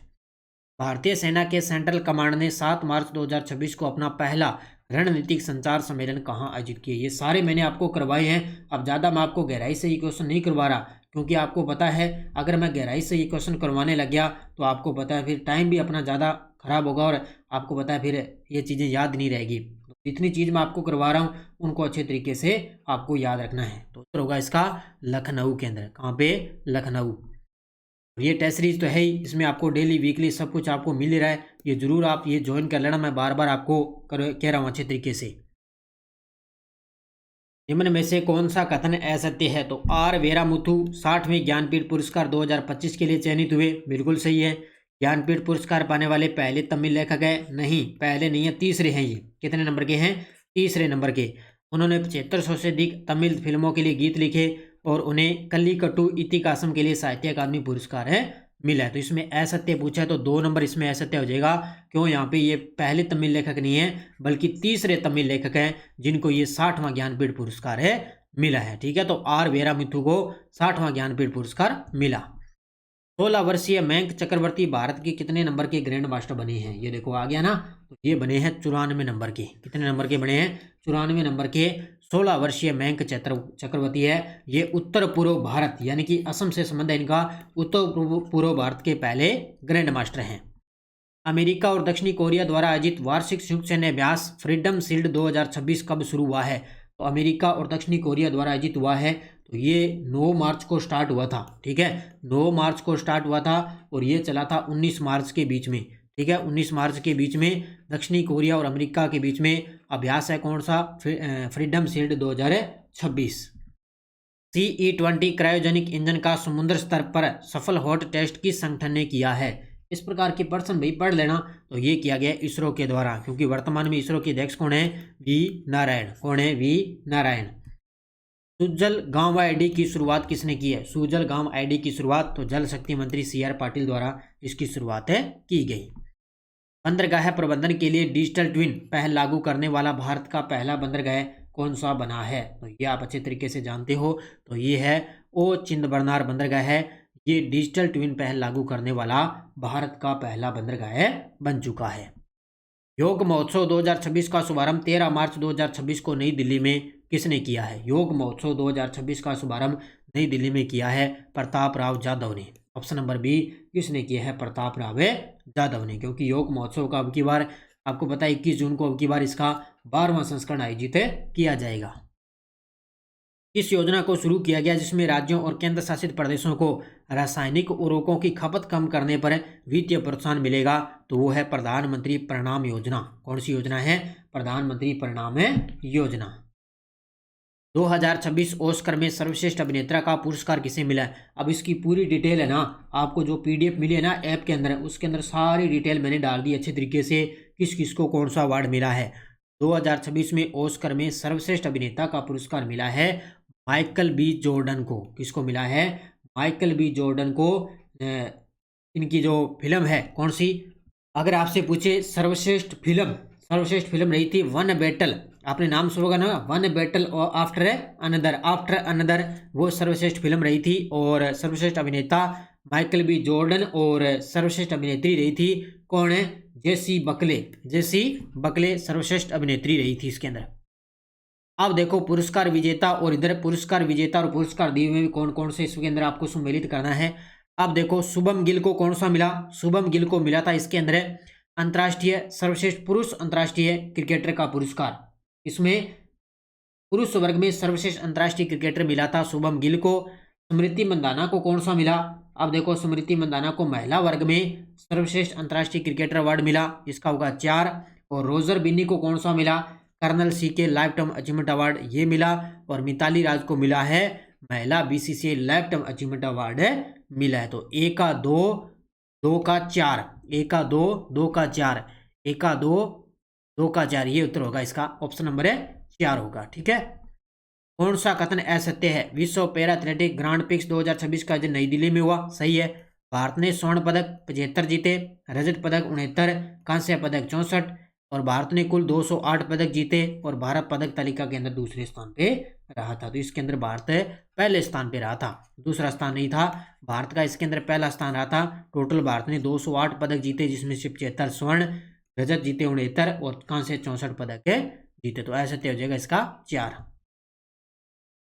Speaker 1: भारतीय सेना के सेंट्रल कमांड ने 7 मार्च 2026 को अपना पहला रणनीतिक संचार सम्मेलन कहाँ आयोजित किया। ये सारे मैंने आपको करवाए हैं। अब ज़्यादा मैं आपको गहराई से ये क्वेश्चन नहीं करवा रहा, क्योंकि आपको पता है अगर मैं गहराई से ये क्वेश्चन करवाने लग गया तो आपको पता है फिर टाइम भी अपना ज़्यादा खराब होगा और आपको पता है फिर ये चीज़ें याद नहीं रहेगी। जितनी चीज़ मैं आपको करवा रहा हूँ उनको अच्छे तरीके से आपको याद रखना है। तो उत्तर होगा इसका लखनऊ के अंदर, कहाँ पे, लखनऊ। ये टेस्ट सीरीज तो है ही, इसमें आपको डेली वीकली सब कुछ आपको मिल ही रहा है। ये जरूर आप ये ज्वाइन कर लेना, मैं बार बार आपको कह रहा हूँ अच्छे तरीके से। निम्न में से कौन सा कथन असत्य है। तो आर वेरामुथु 60वें ज्ञानपीठ पुरस्कार 2025 के लिए चयनित हुए, बिल्कुल सही है। ज्ञानपीठ पुरस्कार पाने वाले पहले तमिल लेखक है, नहीं पहले नहीं है, तीसरे हैं। ये कितने नंबर के हैं, तीसरे नंबर के। उन्होंने 7500 से अधिक तमिल फिल्मों के लिए गीत लिखे और उन्हें कल्लीकट्टू इतिहासम के लिए साहित्य अकादमी पुरस्कार मिला है। तो इसमें असत्य पूछा है तो 2 नंबर इसमें असत्य हो जाएगा। क्यों, यहाँ पे ये पहले तमिल लेखक नहीं है बल्कि तीसरे तमिल लेखक हैं जिनको ये 60वां ज्ञानपीठ पुरस्कार मिला है। ठीक है, तो आर वेरामुथु को 60वां ज्ञानपीठ पुरस्कार मिला। 16 वर्षीय मयंक चक्रवर्ती भारत के कितने नंबर के ग्रैंड मास्टर बने हैं। ये देखो आ गया ना, तो ये बने हैं 94 नंबर के। कितने नंबर के बने हैं, 94 नंबर के। 16 वर्षीय मयंक चक्रवर्ती है। ये उत्तर पूर्व भारत यानी कि असम से संबंध है इनका, उत्तर पूर्व भारत के पहले ग्रैंड मास्टर हैं। अमेरिका और दक्षिणी कोरिया द्वारा आयोजित वार्षिक संयुक्त सैन्य अभ्यास फ्रीडम शील्ड 2026 कब शुरू हुआ है। तो अमेरिका और दक्षिणी कोरिया द्वारा आयोजित हुआ है, तो ये 9 मार्च को स्टार्ट हुआ था। ठीक है, 9 मार्च को स्टार्ट हुआ था और ये चला था 19 मार्च के बीच में। ठीक है, 19 मार्च के बीच में दक्षिणी कोरिया और अमेरिका के बीच में अभ्यास है कौन सा, freedom shield 2026। CE-20 cryogenic engine का समुद्र स्तर पर सफल हॉट टेस्ट किस संगठन ने किया है। इस प्रकार के प्रश्न भाई पढ़ लेना। तो ये किया गया इसरो के द्वारा, क्योंकि वर्तमान में इसरो के अध्यक्ष कौन है, वी नारायण। कौन है, वी नारायण। सुजल गांव आईडी की शुरुआत किसने की है। सुजल गांव आईडी की शुरुआत तो जल शक्ति मंत्री CR पाटिल द्वारा इसकी शुरुआत की गई। बंदरगाह प्रबंधन के लिए डिजिटल ट्विन पहल लागू करने वाला भारत का पहला बंदरगाह कौन सा बना है। तो ये आप अच्छे तरीके से जानते हो, तो ये है ओ चिंदबरनार बंदरगाह है। ये डिजिटल ट्विन पहल लागू करने वाला भारत का पहला बंदरगाह बन चुका है। योग महोत्सव 2026 का शुभारंभ 13 मार्च 2026 को नई दिल्ली में किसने किया है। योग महोत्सव 2026 का शुभारंभ नई दिल्ली में किया है प्रताप राव जाधव ने। ऑप्शन नंबर बी, किसने किया है, प्रताप राव जाधव ने। क्योंकि योग महोत्सव का अब की बार आपको पता है 21 जून को अब की बार इसका 12वां संस्करण आयोजित किया जाएगा। इस योजना को शुरू किया गया जिसमें राज्यों और केंद्र शासित प्रदेशों को रासायनिक उर्वरकों की खपत कम करने पर वित्तीय प्रोत्साहन मिलेगा, तो वो है प्रधानमंत्री परिणाम योजना। कौन सी योजना है? प्रधानमंत्री परिणाम योजना। 2026 ऑस्कर में सर्वश्रेष्ठ अभिनेता का पुरस्कार किसे मिला है? अब इसकी पूरी डिटेल है ना, आपको जो PDF मिली है ना ऐप के अंदर, उसके अंदर सारी डिटेल मैंने डाल दी अच्छे तरीके से, किस किस को कौन सा अवार्ड मिला है। 2026 में ऑस्कर में सर्वश्रेष्ठ अभिनेता का पुरस्कार मिला है माइकल बी जॉर्डन को। किसको मिला है? माइकल बी जॉर्डन को। इनकी जो फिल्म है कौन सी, अगर आपसे पूछे सर्वश्रेष्ठ फिल्म रही थी वन बैटल, आपने नाम सुना होगा ना, वन बैटल आफ्टर अनदर, वो सर्वश्रेष्ठ फिल्म रही थी। और सर्वश्रेष्ठ अभिनेता माइकल बी जॉर्डन और सर्वश्रेष्ठ अभिनेत्री रही थी कौन है? जेसी बकले सर्वश्रेष्ठ अभिनेत्री रही थी इसके अंदर। अब देखो पुरस्कार विजेता, और इधर पुरस्कार विजेता और पुरस्कार दिए हुए कौन कौन से इसके अंदर आपको सम्मिलित करना है। अब देखो शुभम गिल को कौन सा मिला? शुभम गिल को मिला था इसके अंदर अंतर्राष्ट्रीय सर्वश्रेष्ठ पुरुष अंतर्राष्ट्रीय क्रिकेटर का पुरस्कार। इसमें पुरुष वर्ग में सर्वश्रेष्ठ अंतर्राष्ट्रीय क्रिकेटर मिला था शुभम गिल को। स्मृति मंदाना को कौन सा मिला? अब देखो स्मृति मंदाना को महिला वर्ग में सर्वश्रेष्ठ अंतर्राष्ट्रीय क्रिकेटर अवार्ड मिला, इसका होगा 4। और रोजर बिन्नी को कौन सा मिला? Colonel CK lifetime achievement award ये मिला। और मिताली राज को मिला है महिला BCCI life time achievement award मिला है। तो 1 का 2, 2 का 4, 1 का 2, 2 का 4, 1 का 2, 2 का 4, ये उत्तर होगा इसका, ऑप्शन नंबर 4 होगा। ठीक है। कौन सा कथन असत्य है? विश्व पैरा एथलेटिक ग्रांड प्रिक्स 2026 का आयोजन नई दिल्ली में हुआ, सही है। भारत ने स्वर्ण पदक 75 जीते, रजत पदक 69, कांस्य पदक 64, और भारत ने कुल 208 पदक जीते, और भारत पदक तालिका के अंदर दूसरे स्थान पे रहा था। तो इसके अंदर भारत पहले स्थान पे रहा था, दूसरा स्थान नहीं था भारत का, इसके अंदर पहला स्थान रहा था। टोटल भारत ने 208 पदक जीते, जिसमें से 75 स्वर्ण, रजत जीते 69 और कांस्य 64 पदक जीते। तो ऐसे तय हो जाएगा इसका 4।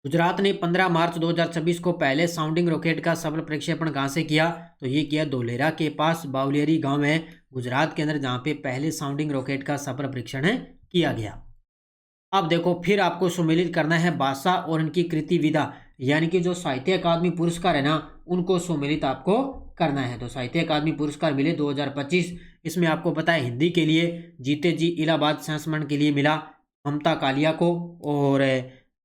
Speaker 1: गुजरात ने 15 मार्च 2026 को पहले साउंडिंग रॉकेट का सफल प्रक्षेपण कहां से किया? तो ये किया धोलेरा के पास बावलियरी गांव है गुजरात के अंदर, जहां पे पहले साउंडिंग रॉकेट का सफल परीक्षण किया गया। अब देखो फिर आपको सम्मिलित करना है भाषा और इनकी कृति विधा, यानी कि जो साहित्य अकादमी पुरस्कार है ना, उनको सम्मिलित आपको करना है। तो साहित्य अकादमी पुरस्कार मिले 2025, इसमें आपको पता है हिंदी के लिए जीते जी इलाहाबाद संस्मरण के लिए मिला ममता कालिया को, और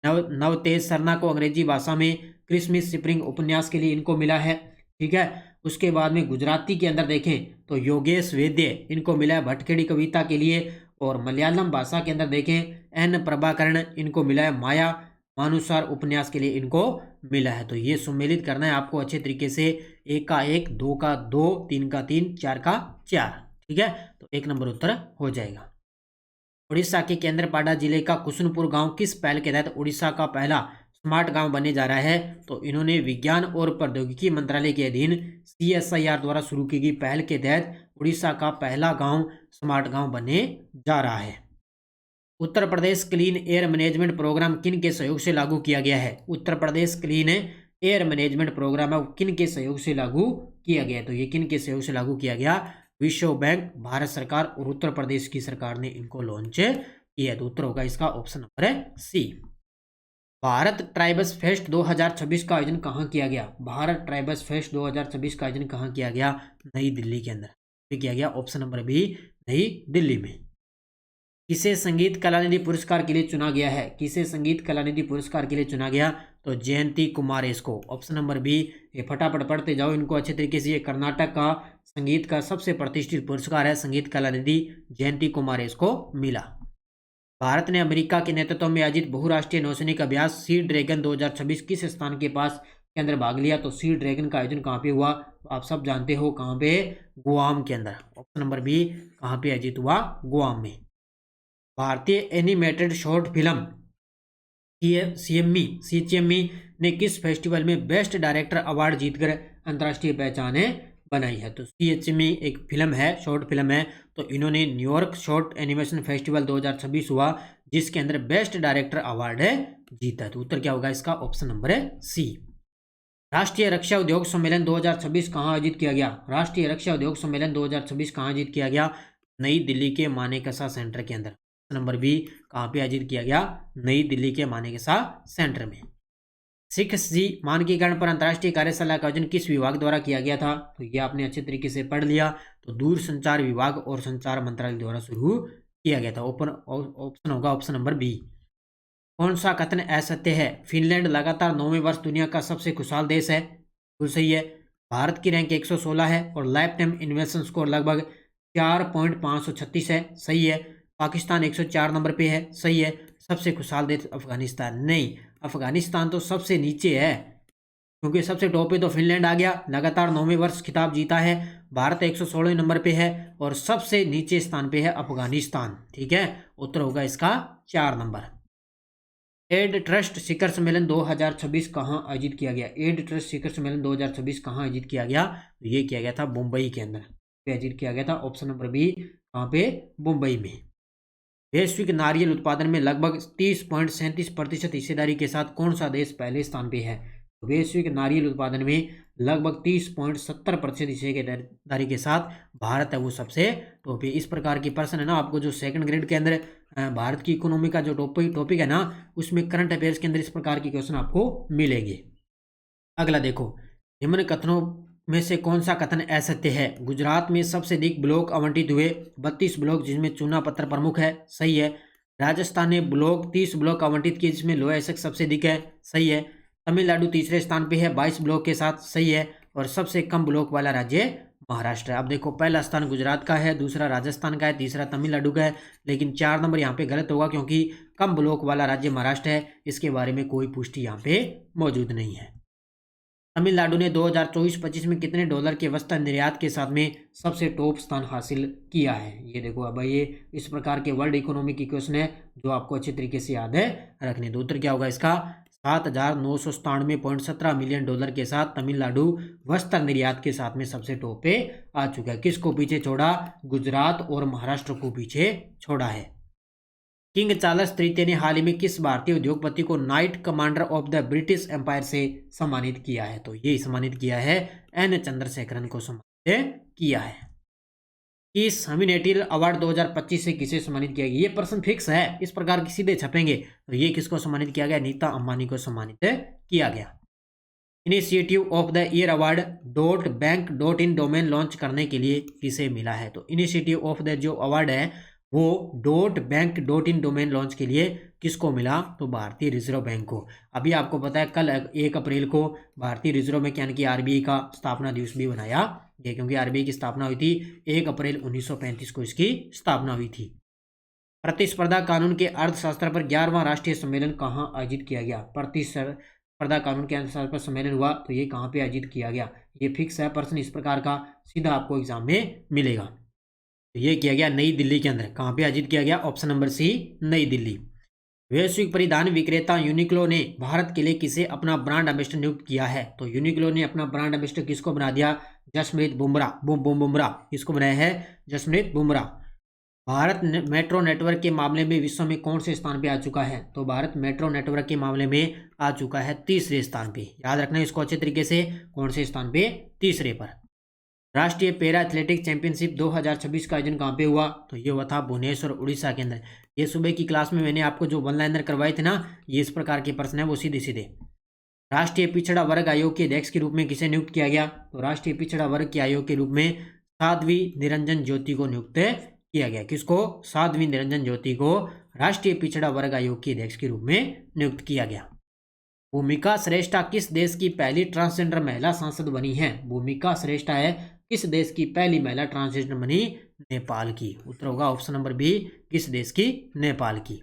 Speaker 1: नवतेज सरना को अंग्रेजी भाषा में क्रिसमस स्प्रिंग उपन्यास के लिए इनको मिला है। ठीक है। उसके बाद में गुजराती के अंदर देखें तो योगेश वैद्य, इनको मिला है भटखेड़ी कविता के लिए। और मलयालम भाषा के अंदर देखें N प्रभाकरण, इनको मिला है माया मानुसार उपन्यास के लिए इनको मिला है। तो ये सम्मिलित करना है आपको अच्छे तरीके से, 1 का 1, 2 का 2, 3 का 3, 4 का 4। ठीक है। तो 1 नंबर उत्तर हो जाएगा। उड़ीसा के केंद्रपाड़ा जिले का कुसुनपुर गांव किस पहल के तहत उड़ीसा का पहला स्मार्ट गांव बनने जा रहा है? तो इन्होंने विज्ञान और प्रौद्योगिकी मंत्रालय के अधीन CSIR द्वारा शुरू की गई पहल के तहत उड़ीसा का पहला गांव स्मार्ट गांव बनने जा रहा है। Uttar Pradesh clean air management programme किन के सहयोग से लागू किया गया है? Uttar Pradesh clean air management programme है किन के सहयोग से लागू किया गया है? तो ये किन के सहयोग से लागू किया गया? विश्व बैंक, भारत सरकार और उत्तर प्रदेश की सरकार ने इनको लॉन्च किया। तो उत्तर होगा इसका option number C। Bharat tribals fest 2026 का आयोजन कहाँ किया गया? भारत ट्राइबल्स फेस्ट 2026 का आयोजन कहाँ किया गया? नई दिल्ली के अंदर। ये किया गया ऑप्शन नंबर B, नई दिल्ली में। किसे संगीत कलानिधि पुरस्कार के लिए चुना गया है? किसे संगीत कलानिधि पुरस्कार के लिए चुना गया? तो जयंती कुमारेश को, ऑप्शन नंबर B। ये फटाफट पढ़ते जाओ इनको अच्छे तरीके से। ये कर्नाटक का संगीत का सबसे प्रतिष्ठित पुरस्कार है, संगीत कलानिधि जयंती कुमारेश को मिला। भारत ने अमेरिका के नेतृत्व में आयोजित बहुराष्ट्रीय नौसैनिक अभ्यास सी ड्रैगन 2026 किस स्थान के पास के अंदर भाग लिया? तो सी ड्रैगन का आयोजन कहाँ पे हुआ? तो आप सब जानते हो कहाँ पे? गुआम के अंदर। ऑप्शन नंबर B, कहाँ पे आयोजित हुआ? गुआम में। भारतीय एनिमेटेड शॉर्ट फिल्म CME ने किस फेस्टिवल में बेस्ट डायरेक्टर अवार्ड जीतकर अंतर्राष्ट्रीय पहचान बनाई है? तो CME एक फिल्म है, शॉर्ट फिल्म है। तो इन्होंने न्यूयॉर्क शॉर्ट एनिमेशन फेस्टिवल 2026 हुआ, जिसके अंदर बेस्ट डायरेक्टर अवार्ड जीता। तो उत्तर क्या होगा इसका? Option number C। राष्ट्रीय रक्षा उद्योग सम्मेलन 2026 कहाँ आयोजित किया गया? राष्ट्रीय रक्षा उद्योग सम्मेलन 2026 कहाँ आयोजित किया गया? नई दिल्ली के मानेकशा सेंटर के अंदर। नंबर बी कहाँ पे आयोजित किया गया? नई दिल्ली के मानेकशा सेंटर में। 6G मानकीकरण पर अंतर्राष्ट्रीय कार्यशाला का आयोजन किस विभाग द्वारा किया गया था? तो ये आपने अच्छे तरीके से पढ़ लिया। तो दूरसंचार विभाग और संचार मंत्रालय द्वारा शुरू किया गया था। ऑप्शन होगा ऑप्शन नंबर बी। कौन सा कथन असत्य है? फिनलैंड लगातार 9वें वर्ष दुनिया का सबसे खुशहाल देश है। बिल्कुल सही है। भारत की रैंक 116 है और लाइफ टाइम इन्वेस्टमेंट स्कोर लगभग 4.536 है। सही है। पाकिस्तान 104 नंबर पे है। सही है। सबसे खुशहाल देश अफगानिस्तान नहीं, अफगानिस्तान तो सबसे नीचे है, क्योंकि सबसे टॉप पे तो फिनलैंड आ गया, लगातार 9वें वर्ष खिताब जीता है। भारत 116 नंबर पे है और सबसे नीचे स्थान पे है अफगानिस्तान। ठीक है, उत्तर होगा इसका 4 नंबर। एड ट्रस्ट शिखर सम्मेलन 2026 कहाँ आयोजित किया गया? एड ट्रस्ट शिखर सम्मेलन 2026 कहाँ आयोजित किया गया? तो ये किया गया था मुंबई के अंदर आयोजित किया गया था। ऑप्शन नंबर बी कहाँ पे? मुंबई में। वैश्विक नारियल उत्पादन में लगभग 30.37% हिस्सेदारी के साथ कौन सा देश पहले स्थान पे है? वैश्विक नारियल उत्पादन में लगभग 30.70% हिस्सेदारी के साथ भारत है वो सबसे टॉप है। इस प्रकार की प्रश्न है ना, आपको जो सेकंड ग्रेड के अंदर भारत की इकोनॉमी का जो टॉपिक है ना, उसमें करंट अफेयर्स के अंदर इस प्रकार की क्वेश्चन आपको मिलेंगे। अगला देखो, निम्न कथनों में से कौन सा कथन असत्य है? गुजरात में सबसे अधिक ब्लॉक आवंटित हुए, 32 ब्लॉक जिसमें चुना पत्थर प्रमुख है। सही है। राजस्थान ने 30 ब्लॉक आवंटित किए जिसमें लोहा एसक सबसे अधिक है। सही है। तमिलनाडु तीसरे स्थान पे है 22 ब्लॉक के साथ। सही है। और सबसे कम ब्लॉक वाला राज्य महाराष्ट्र है। अब देखो, पहला स्थान गुजरात का है, दूसरा राजस्थान का है, तीसरा तमिलनाडु का है, लेकिन 4 नंबर यहाँ पे गलत होगा क्योंकि कम ब्लॉक वाला राज्य महाराष्ट्र है। इसके बारे में कोई पुष्टि यहाँ पे मौजूद नहीं है। तमिलनाडु ने 2024-25 में कितने डॉलर के वस्त्र निर्यात के साथ में सबसे टॉप स्थान हासिल किया है? ये देखो, अब ये इस प्रकार के वर्ल्ड इकोनॉमी की क्वेश्चन है जो आपको अच्छे तरीके से याद है रखने। तो उत्तर क्या होगा इसका? 7,997.17 मिलियन डॉलर के साथ तमिलनाडु वस्त्र निर्यात के साथ में सबसे टॉप पे आ चुका है। किसको पीछे छोड़ा? गुजरात और महाराष्ट्र को पीछे छोड़ा है। किंग चार्ल्स तृतीय ने हाल ही में किस भारतीय उद्योगपति को Knight Commander of the British Empire से सम्मानित किया है? तो ये सम्मानित किया है एन चंद्रशेखरन को सम्मानित किया है। इस हम्युनिटी अवार्ड 2025 से किसे सम्मानित किया गया? ये प्रश्न फिक्स है, इस प्रकार के सीधे छपेंगे। तो ये किसको सम्मानित किया गया? नीता अंबानी को सम्मानित किया गया। Initiative of the year award .bank.in domain launch करने के लिए किसे मिला है? तो इनिशिएटिव ऑफ द जो अवार्ड है वो .bank.in डोमेन लॉन्च के लिए किसको मिला? तो भारतीय रिजर्व बैंक को। अभी आपको पता है कल 1 अप्रैल को भारतीय रिजर्व बैंक यानी कि आरबीआई का स्थापना दिवस भी बनाया गया, क्योंकि आरबीआई की स्थापना हुई थी 1 अप्रैल 1935 को इसकी स्थापना हुई थी। प्रतिस्पर्धा कानून के अर्थशास्त्र पर 11वां राष्ट्रीय सम्मेलन कहाँ आयोजित किया गया? प्रतिस्पर्धा कानून के अर्थशास्त्र पर सम्मेलन हुआ, तो ये कहाँ पे आयोजित किया गया? ये फिक्स है, प्रश्न इस प्रकार का सीधा आपको एग्जाम में मिलेगा। तो ये किया गया नई दिल्ली के अंदर। कहाँ पे आयोजित किया गया? ऑप्शन नंबर सी, नई दिल्ली। वैश्विक परिधान विक्रेता यूनिक्लो ने भारत के लिए किसे अपना ब्रांड एम्बेसडर नियुक्त किया है? तो यूनिक्लो ने अपना ब्रांड एम्बेसडर किसको बना दिया? जसप्रीत बुमराह। किसको बनाया है? जसप्रीत बुमराह। भारत मेट्रो नेटवर्क के मामले में विश्व में कौन से स्थान पे आ चुका है? तो भारत मेट्रो नेटवर्क के मामले में आ चुका है तीसरे स्थान पे। याद रखना इसको अच्छे तरीके से, कौन से स्थान पे? तीसरे पर। राष्ट्रीय पैरा एथलेटिक चैंपियनशिप 2026 का आयोजन कहाँ पे हुआ? तो ये हुआ था भुवनेश्वर उड़ीसा के अंदर। ये सुबह की क्लास में मैंने आपको जो वन लाइनर करवाए थे ना, ये इस प्रकार के प्रश्न है वो सीधे सीधे। राष्ट्रीय पिछड़ा वर्ग आयोग के अध्यक्ष के रूप में किसे नियुक्त किया गया? तो राष्ट्रीय पिछड़ा वर्ग के आयोग के रूप में साध्वी निरंजन ज्योति को नियुक्त किया गया। किसको? साध्वी निरंजन ज्योति को राष्ट्रीय पिछड़ा वर्ग आयोग के अध्यक्ष के रूप में नियुक्त किया गया। भूमिका श्रेष्ठा किस देश की पहली ट्रांसजेंडर महिला सांसद बनी है? भूमिका श्रेष्ठा है किस देश की पहली महिला ट्रांसजेंडर बनी? नेपाल की। उत्तर होगा ऑप्शन नंबर बी, किस देश की? नेपाल की।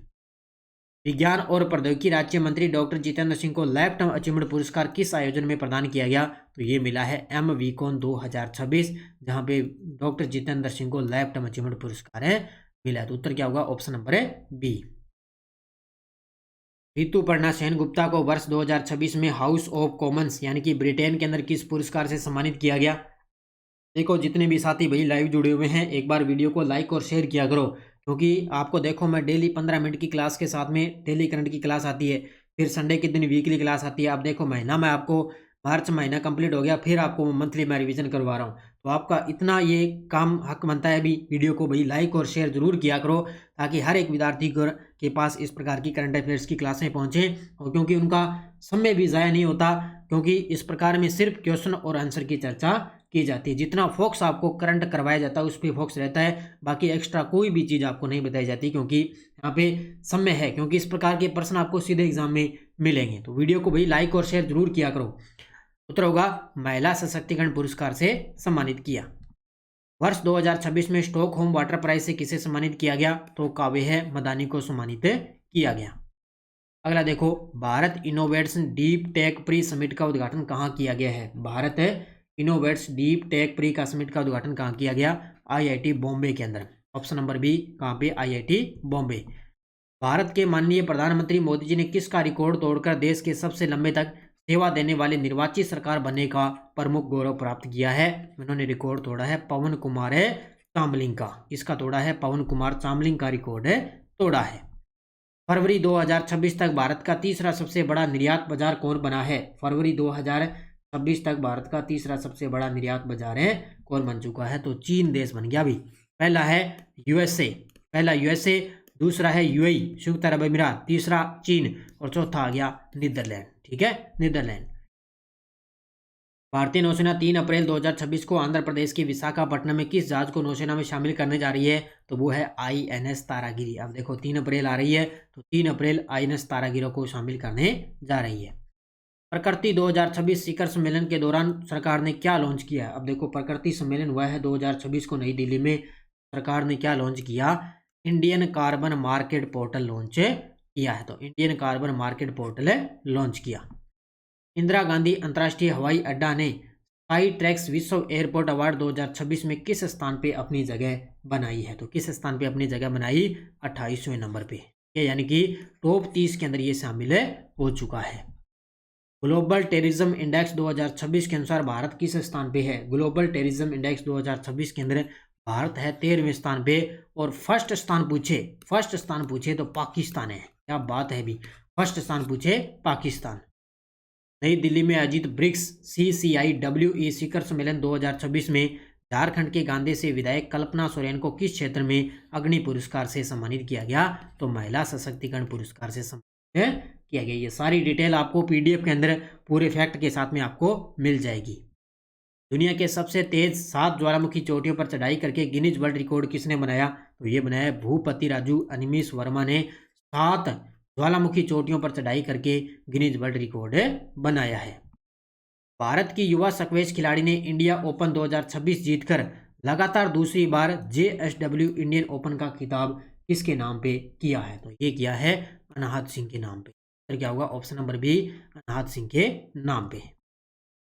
Speaker 1: विज्ञान और प्रौद्योगिकी राज्य मंत्री डॉक्टर जितेंद्र सिंह को लाइफ टाइम अचीवमेंट पुरस्कार किस आयोजन में प्रदान किया गया? तो ये मिला है MVCon 2026, जहां पे डॉक्टर जितेंद्र सिंह को लाइफ टाइम अचीवमेंट पुरस्कार मिला। तो उत्तर क्या होगा? Option number B. Rituparna Sengupta को वर्ष 2026 में हाउस ऑफ कॉमन्स यानी कि ब्रिटेन के अंदर किस पुरस्कार से सम्मानित किया गया? देखो, जितने भी साथी भाई लाइव जुड़े हुए हैं, एक बार वीडियो को लाइक और शेयर किया करो, क्योंकि आपको देखो मैं डेली 15 मिनट की क्लास के साथ में डेली करंट की क्लास आती है, फिर संडे के दिन वीकली क्लास आती है। आप देखो महीना में आपको मार्च महीना कंप्लीट हो गया, फिर आपको मंथली मैं रिवीजन करवा रहा हूँ। तो आपका इतना ये काम हक बनता है, अभी वीडियो को भाई लाइक और शेयर जरूर किया करो, ताकि हर एक विद्यार्थी के पास इस प्रकार की करंट अफेयर्स की क्लासें पहुँचे, और क्योंकि उनका समय भी ज़ाया नहीं होता, क्योंकि इस प्रकार में सिर्फ क्वेश्चन और आंसर की चर्चा की जाती है। जितना फोकस आपको करंट करवाया जाता है उस पर फोकस रहता है, बाकी एक्स्ट्रा कोई भी चीज़ आपको नहीं बताई जाती, क्योंकि यहाँ पे समय है, क्योंकि इस प्रकार के प्रश्न आपको सीधे एग्जाम में मिलेंगे। तो वीडियो को भाई लाइक और शेयर जरूर किया करो। उत्तर होगा महिला सशक्तिकरण पुरस्कार से सम्मानित किया। वर्ष 2026 में स्टॉकहोम वाटर प्राइज से किसे सम्मानित किया गया? तो काव्य मदानी को सम्मानित किया गया। अगला देखो, Bharat innovates deep tech pre summit का उद्घाटन कहाँ किया गया है? Bharat innovates deep tech pre का समिट का उद्घाटन कहाँ किया गया? IIT बॉम्बे के अंदर। ऑप्शन नंबर बी, कहाँ पे? IIT बॉम्बे। भारत के माननीय प्रधानमंत्री मोदी जी ने किसका रिकॉर्ड तोड़कर देश के सबसे लंबे तक सेवा देने वाले निर्वाचित सरकार बनने का प्रमुख गौरव प्राप्त किया है? उन्होंने रिकॉर्ड तोड़ा है पवन कुमार चामलिंग का। इसका तोड़ा है पवन कुमार चामलिंग का रिकॉर्ड तोड़ा है। फरवरी 2026 तक भारत का तीसरा सबसे बड़ा निर्यात बाजार कौन बना है? फरवरी 2026 तक भारत का तीसरा सबसे बड़ा निर्यात बाजार कौन बन चुका है? तो चीन देश बन गया। अभी पहला है यूएसए, दूसरा है UAE संयुक्त अरब अमीरात, तीसरा चीन, और चौथा आ गया नीदरलैंड। ठीक है, नीदरलैंड। भारतीय नौसेना 3 अप्रैल 2026 को आंध्र प्रदेश के विशाखापट्टनम में किस जहाज को नौसेना में शामिल करने जा रही है? तो वो है INS तारागिरी। अब देखो 3 अप्रैल आ रही है, तो 3 अप्रैल INS तारागिरी को शामिल करने जा रही है। प्रकृति 2026 शिखर सम्मेलन के दौरान सरकार ने क्या लॉन्च किया? अब देखो प्रकृति सम्मेलन हुआ है 2026 को नई दिल्ली में, सरकार ने क्या लॉन्च किया? Indian carbon market portal launch किया है। तो Indian carbon market portal launch किया। इंदिरा गांधी अंतर्राष्ट्रीय हवाई अड्डा ने स्काई ट्रैक्स विश्व एयरपोर्ट अवार्ड 2026 में किस स्थान पे अपनी जगह बनाई है? तो किस स्थान पे अपनी जगह बनाई? 28वें नंबर पे, यानी कि टॉप 30 के अंदर ये शामिल हो चुका है। ग्लोबल टेररिज्म इंडेक्स 2026 के अनुसार भारत किस स्थान पे है? ग्लोबल टेररिज्म इंडेक्स 2026 के अंदर भारत है 13वें स्थान पे, और फर्स्ट स्थान पूछे तो पाकिस्तान है। क्या बात है, भी फर्स्ट स्थान पूछे पाकिस्तान। नई दिल्ली में आयोजित ब्रिक्स CCIWE शिखर सम्मेलन 2026 में झारखंड के गांधी से विधायक कल्पना सोरेन को किस क्षेत्र में अग्नि पुरस्कार से सम्मानित किया गया? तो महिला सशक्तिकरण पुरस्कार से सम्मानित किया गया। ये सारी डिटेल आपको PDF के अंदर पूरे फैक्ट के साथ में आपको मिल जाएगी। दुनिया के सबसे तेज 7 ज्वालामुखी चोटियों पर चढ़ाई करके गिनीज वर्ल्ड रिकॉर्ड किसने बनाया? तो ये बनाया भूपति राजू अनिमिष वर्मा ने 7 ज्वालामुखी चोटियों पर चढ़ाई करके गिनीज वर्ल्ड रिकॉर्ड बनाया है। भारत की युवा स्क्वैश खिलाड़ी ने इंडिया ओपन 2026 जीतकर लगातार दूसरी बार JSW इंडियन ओपन का खिताब किसके नाम पे किया है? तो ये किया है अनाहत सिंह के नाम पे। तो क्या होगा? ऑप्शन नंबर बी, अनाहत सिंह के नाम पे।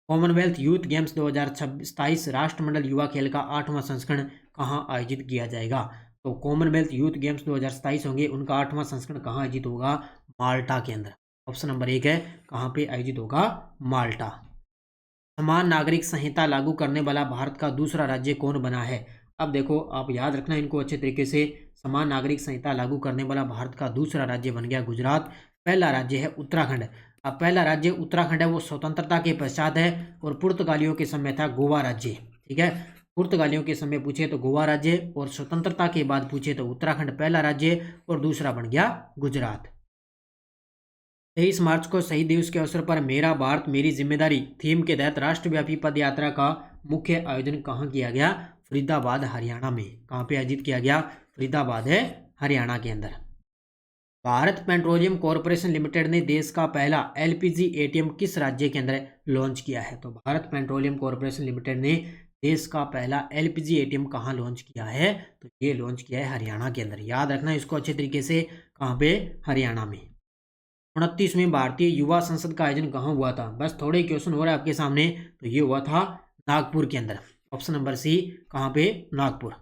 Speaker 1: कॉमनवेल्थ यूथ गेम्स 2027 राष्ट्रमंडल युवा खेल का 8वां संस्करण कहाँ आयोजित किया जाएगा? तो कॉमनवेल्थ यूथ गेम्स 2027 होंगे, उनका 8वां संस्करण कहाँ आयोजित होगा? माल्टा के अंदर। ऑप्शन नंबर 1 है, कहाँ पे आयोजित होगा? माल्टा। समान नागरिक संहिता लागू करने वाला भारत का दूसरा राज्य कौन बना है? अब देखो आप याद रखना इनको अच्छे तरीके से। समान नागरिक संहिता लागू करने वाला भारत का दूसरा राज्य बन गया गुजरात। पहला राज्य है उत्तराखंड। अब पहला राज्य उत्तराखंड है, वो स्वतंत्रता के पश्चात है, और पुर्तगालियों के समय था गोवा राज्य। ठीक है, पुर्तगालियों के समय पूछे तो गोवा राज्य, और स्वतंत्रता के बाद पूछे तो उत्तराखंड पहला राज्य, और दूसरा बन गया गुजरात। 23 मार्च को शहीद दिवस के अवसर पर मेरा भारत मेरी जिम्मेदारी थीम के तहत राष्ट्रव्यापी पद यात्रा का मुख्य आयोजन कहाँ किया गया? फरीदाबाद हरियाणा में। कहाँ पे आयोजित किया गया? फरीदाबाद है हरियाणा के अंदर। भारत पेट्रोलियम कॉरपोरेशन लिमिटेड ने देश का पहला LPG ATM किस राज्य के अंदर लॉन्च किया है? तो भारत पेट्रोलियम कॉरपोरेशन लिमिटेड ने देश का पहला LPG ATM कहाँ लॉन्च किया है? तो ये लॉन्च किया है हरियाणा के अंदर। याद रखना इसको अच्छे तरीके से, कहाँ पे? हरियाणा में। 29वीं भारतीय युवा संसद का आयोजन कहाँ हुआ था? बस थोड़े क्वेश्चन हो रहा है आपके सामने। तो ये हुआ था नागपुर के अंदर। ऑप्शन नंबर सी, कहाँ पे? नागपुर।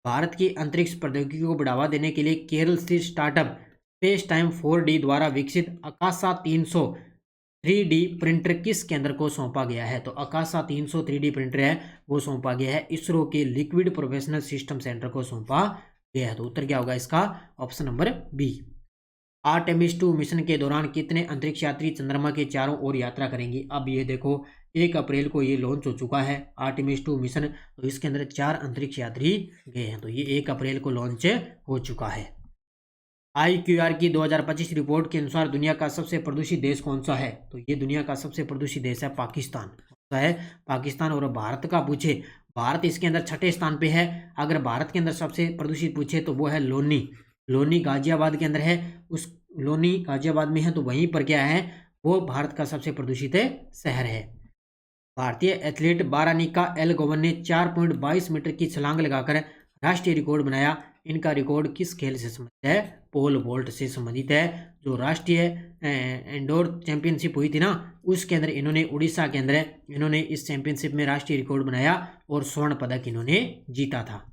Speaker 1: भारत की अंतरिक्ष प्रौद्योगिकी को बढ़ावा देने के लिए केरल स्थित स्टार्टअप स्पेस टाइम 4D द्वारा विकसित आकाशा 300 3D प्रिंटर किस केंद्र को सौंपा गया है? तो आकाशा 300 3D प्रिंटर है, वो सौंपा गया है इसरो के लिक्विड प्रोफेशनल सिस्टम सेंटर को सौंपा गया है। तो उत्तर क्या होगा इसका? Option number B. Artemis 2 mission के दौरान कितने अंतरिक्ष यात्री चंद्रमा के चारों ओर यात्रा करेंगे। अब ये देखो 1 अप्रैल को ये लॉन्च हो चुका है आर्टेमिस 2 मिशन, तो इसके अंदर 4 अंतरिक्ष यात्री गए हैं, तो ये 1 अप्रैल को लॉन्च हो चुका है। IQR की 2025 रिपोर्ट के अनुसार दुनिया का सबसे प्रदूषित देश कौन सा है, तो ये दुनिया का सबसे प्रदूषित देश है पाकिस्तान। कौन सा है? पाकिस्तान। और भारत का पूछे, भारत इसके अंदर 6ठे स्थान पे है। अगर भारत के अंदर सबसे प्रदूषित पूछे तो वो है लोनी। लोनी गाजियाबाद के अंदर है, उस लोनी गाजियाबाद में है, तो वहीं पर क्या है, वो भारत का सबसे प्रदूषित शहर है। भारतीय एथलीट बारानिका एल गोवन ने 4.22 मीटर की छलांग लगाकर राष्ट्रीय रिकॉर्ड बनाया। इनका रिकॉर्ड किस खेल से संबंधित है? पोल वोल्ट से संबंधित है। जो राष्ट्रीय इंडोर चैंपियनशिप हुई थी ना, उसके अंदर इन्होंने उड़ीसा के अंदर इन्होंने इस चैंपियनशिप में राष्ट्रीय रिकॉर्ड बनाया और स्वर्ण पदक इन्होंने जीता था।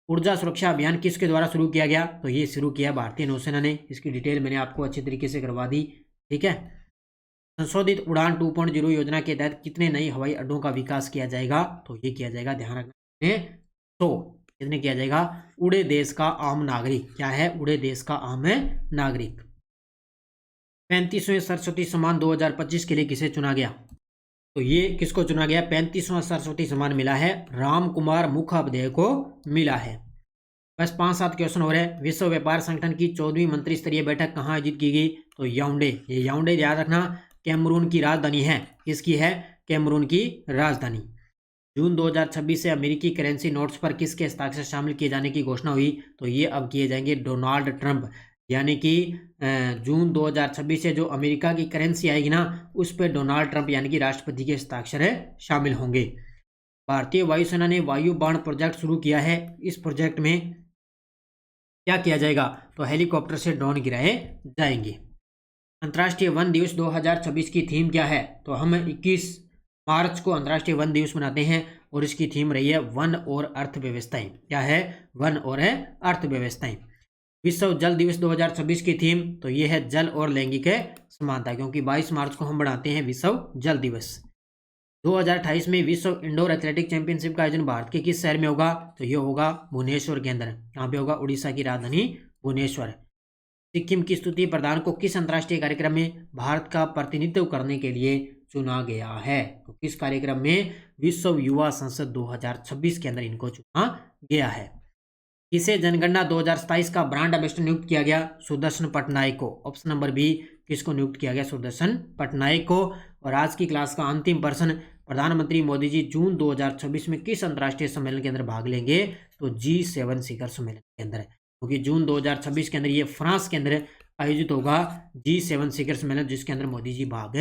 Speaker 1: ऊर्जा सुरक्षा अभियान किसके द्वारा शुरू किया गया, तो ये शुरू किया भारतीय नौसेना ने। इसकी डिटेल मैंने आपको अच्छे तरीके से करवा दी, ठीक है। संशोधित उड़ान 2.0 योजना के तहत कितने नए हवाई अड्डों का विकास किया जाएगा, तो ये किया जाएगा, ध्यान रखना, तो कितने किया जाएगा? उड़े देश का आम नागरिक। क्या है? उड़े देश का आम नागरिक। 35वें सरस्वती सम्मान 2025 के लिए किसे चुना गया, तो ये किसको चुना गया? 35वां सरस्वती सम्मान मिला है राम कुमार मुखोपाध्याय को मिला है। बस 5-7 क्वेश्चन हो रहे हैं। विश्व व्यापार संगठन की 14वीं मंत्री स्तरीय बैठक कहाँ आयोजित की गई, तो याओंडे। ये याओंडे याद रखना कैमरून की राजधानी है। किसकी है? कैमरून की राजधानी। जून 2026 से अमेरिकी करेंसी नोट्स पर किसके हस्ताक्षर शामिल किए जाने की घोषणा हुई, तो ये अब किए जाएंगे डोनाल्ड ट्रंप। यानी कि जून 2026 से जो अमेरिका की करेंसी आएगी ना, उस पर डोनाल्ड ट्रंप यानी कि राष्ट्रपति के हस्ताक्षर शामिल होंगे। भारतीय वायुसेना ने वायु बाण प्रोजेक्ट शुरू किया है। इस प्रोजेक्ट में क्या किया जाएगा, तो हेलीकॉप्टर से ड्रोन गिराए जाएंगे। अंतर्राष्ट्रीय वन दिवस 2026 की थीम क्या है, तो हम 21 मार्च को अंतर्राष्ट्रीय वन दिवस मनाते हैं और इसकी थीम रही है वन और अर्थव्यवस्थाएं। क्या है? वन और अर्थव्यवस्थाएं। विश्व जल दिवस 2026 की थीम, तो ये है जल और लैंगिक समानता, क्योंकि 22 मार्च को हम बनाते हैं विश्व जल दिवस। 2028 में विश्व इंडोर एथलेटिक चैंपियनशिप का आयोजन भारत के किस शहर में होगा, तो ये होगा भुवनेश्वर के अंदर। यहाँ पे होगा उड़ीसा की राजधानी भुवनेश्वर। सिक्किम की स्तुति प्रधान को किस अंतर्राष्ट्रीय कार्यक्रम में भारत का प्रतिनिधित्व करने के लिए चुना गया है, तो किस कार्यक्रम में? विश्व युवा संसद 2026 के अंदर इनको चुना गया है। किसे जनगणना 2027 का ब्रांड एम्बेसडर नियुक्त किया गया? सुदर्शन पटनायक को। ऑप्शन नंबर बी, किसको नियुक्त किया गया? सुदर्शन पटनायक को। और आज की क्लास का अंतिम प्रश्न, प्रधानमंत्री मोदी जी जून 2026 में किस अंतर्राष्ट्रीय सम्मेलन के अंदर भाग लेंगे, तो G7 शिखर सम्मेलन के अंदर, क्योंकि जून 2026 के अंदर ये फ्रांस के अंदर आयोजित होगा G7 शिखर सम्मेलन, जिसके अंदर मोदी जी भाग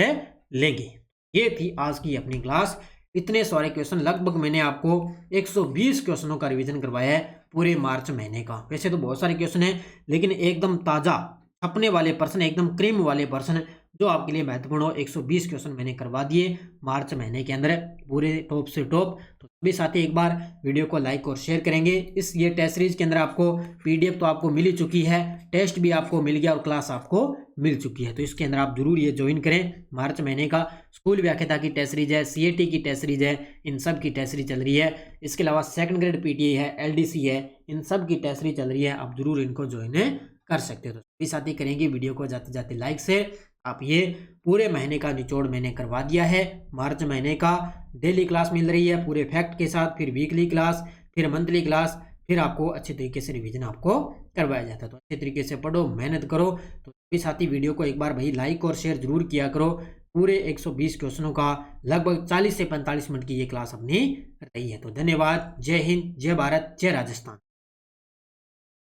Speaker 1: लेंगे। ये थी आज की अपनी क्लास। इतने सारे क्वेश्चन, लगभग मैंने आपको 120 क्वेश्चनों का रिवीजन करवाया है पूरे मार्च महीने का। वैसे तो बहुत सारे क्वेश्चन हैं, लेकिन एकदम ताज़ा छपने वाले प्रश्न, एकदम क्रीम वाले प्रश्न जो आपके लिए महत्वपूर्ण हो, 120 क्वेश्चन मैंने करवा दिए मार्च महीने के अंदर, पूरे टॉप से टॉप। तो सभी साथी एक बार वीडियो को लाइक और शेयर करेंगे। ये टेस्ट सीरीज के अंदर आपको PDF तो आपको मिल ही चुकी है, टेस्ट भी आपको मिल गया और क्लास आपको मिल चुकी है, तो इसके अंदर आप जरूर ये ज्वाइन करें। मार्च महीने का स्कूल व्याख्याता की टेस्ट सीरीज है, CAT की टेस्ट सीरीज है, इन सब की टेस्ट सीरीज चल रही है। इसके अलावा 2nd ग्रेड PTA है, LDC है, इन सब की टेस्ट सीरीज चल रही है, आप जरूर इनको ज्वाइन कर सकते हो। तो सभी साथी करेंगे वीडियो को जाते जाते लाइक से। आप ये पूरे महीने का निचोड़ मैंने करवा दिया है। मार्च महीने का डेली क्लास मिल रही है पूरे फैक्ट के साथ, फिर वीकली क्लास, फिर मंथली क्लास, फिर आपको अच्छे तरीके से रिवीजन आपको करवाया जाता है। तो अच्छे तरीके से पढ़ो, मेहनत करो। तो सभी साथी वीडियो को एक बार भाई लाइक और शेयर जरूर किया करो। पूरे 120 क्वेश्चनों का लगभग 40 से 45 मिनट की ये क्लास अपनी रही है। तो धन्यवाद। जय हिंद, जय भारत, जय राजस्थान।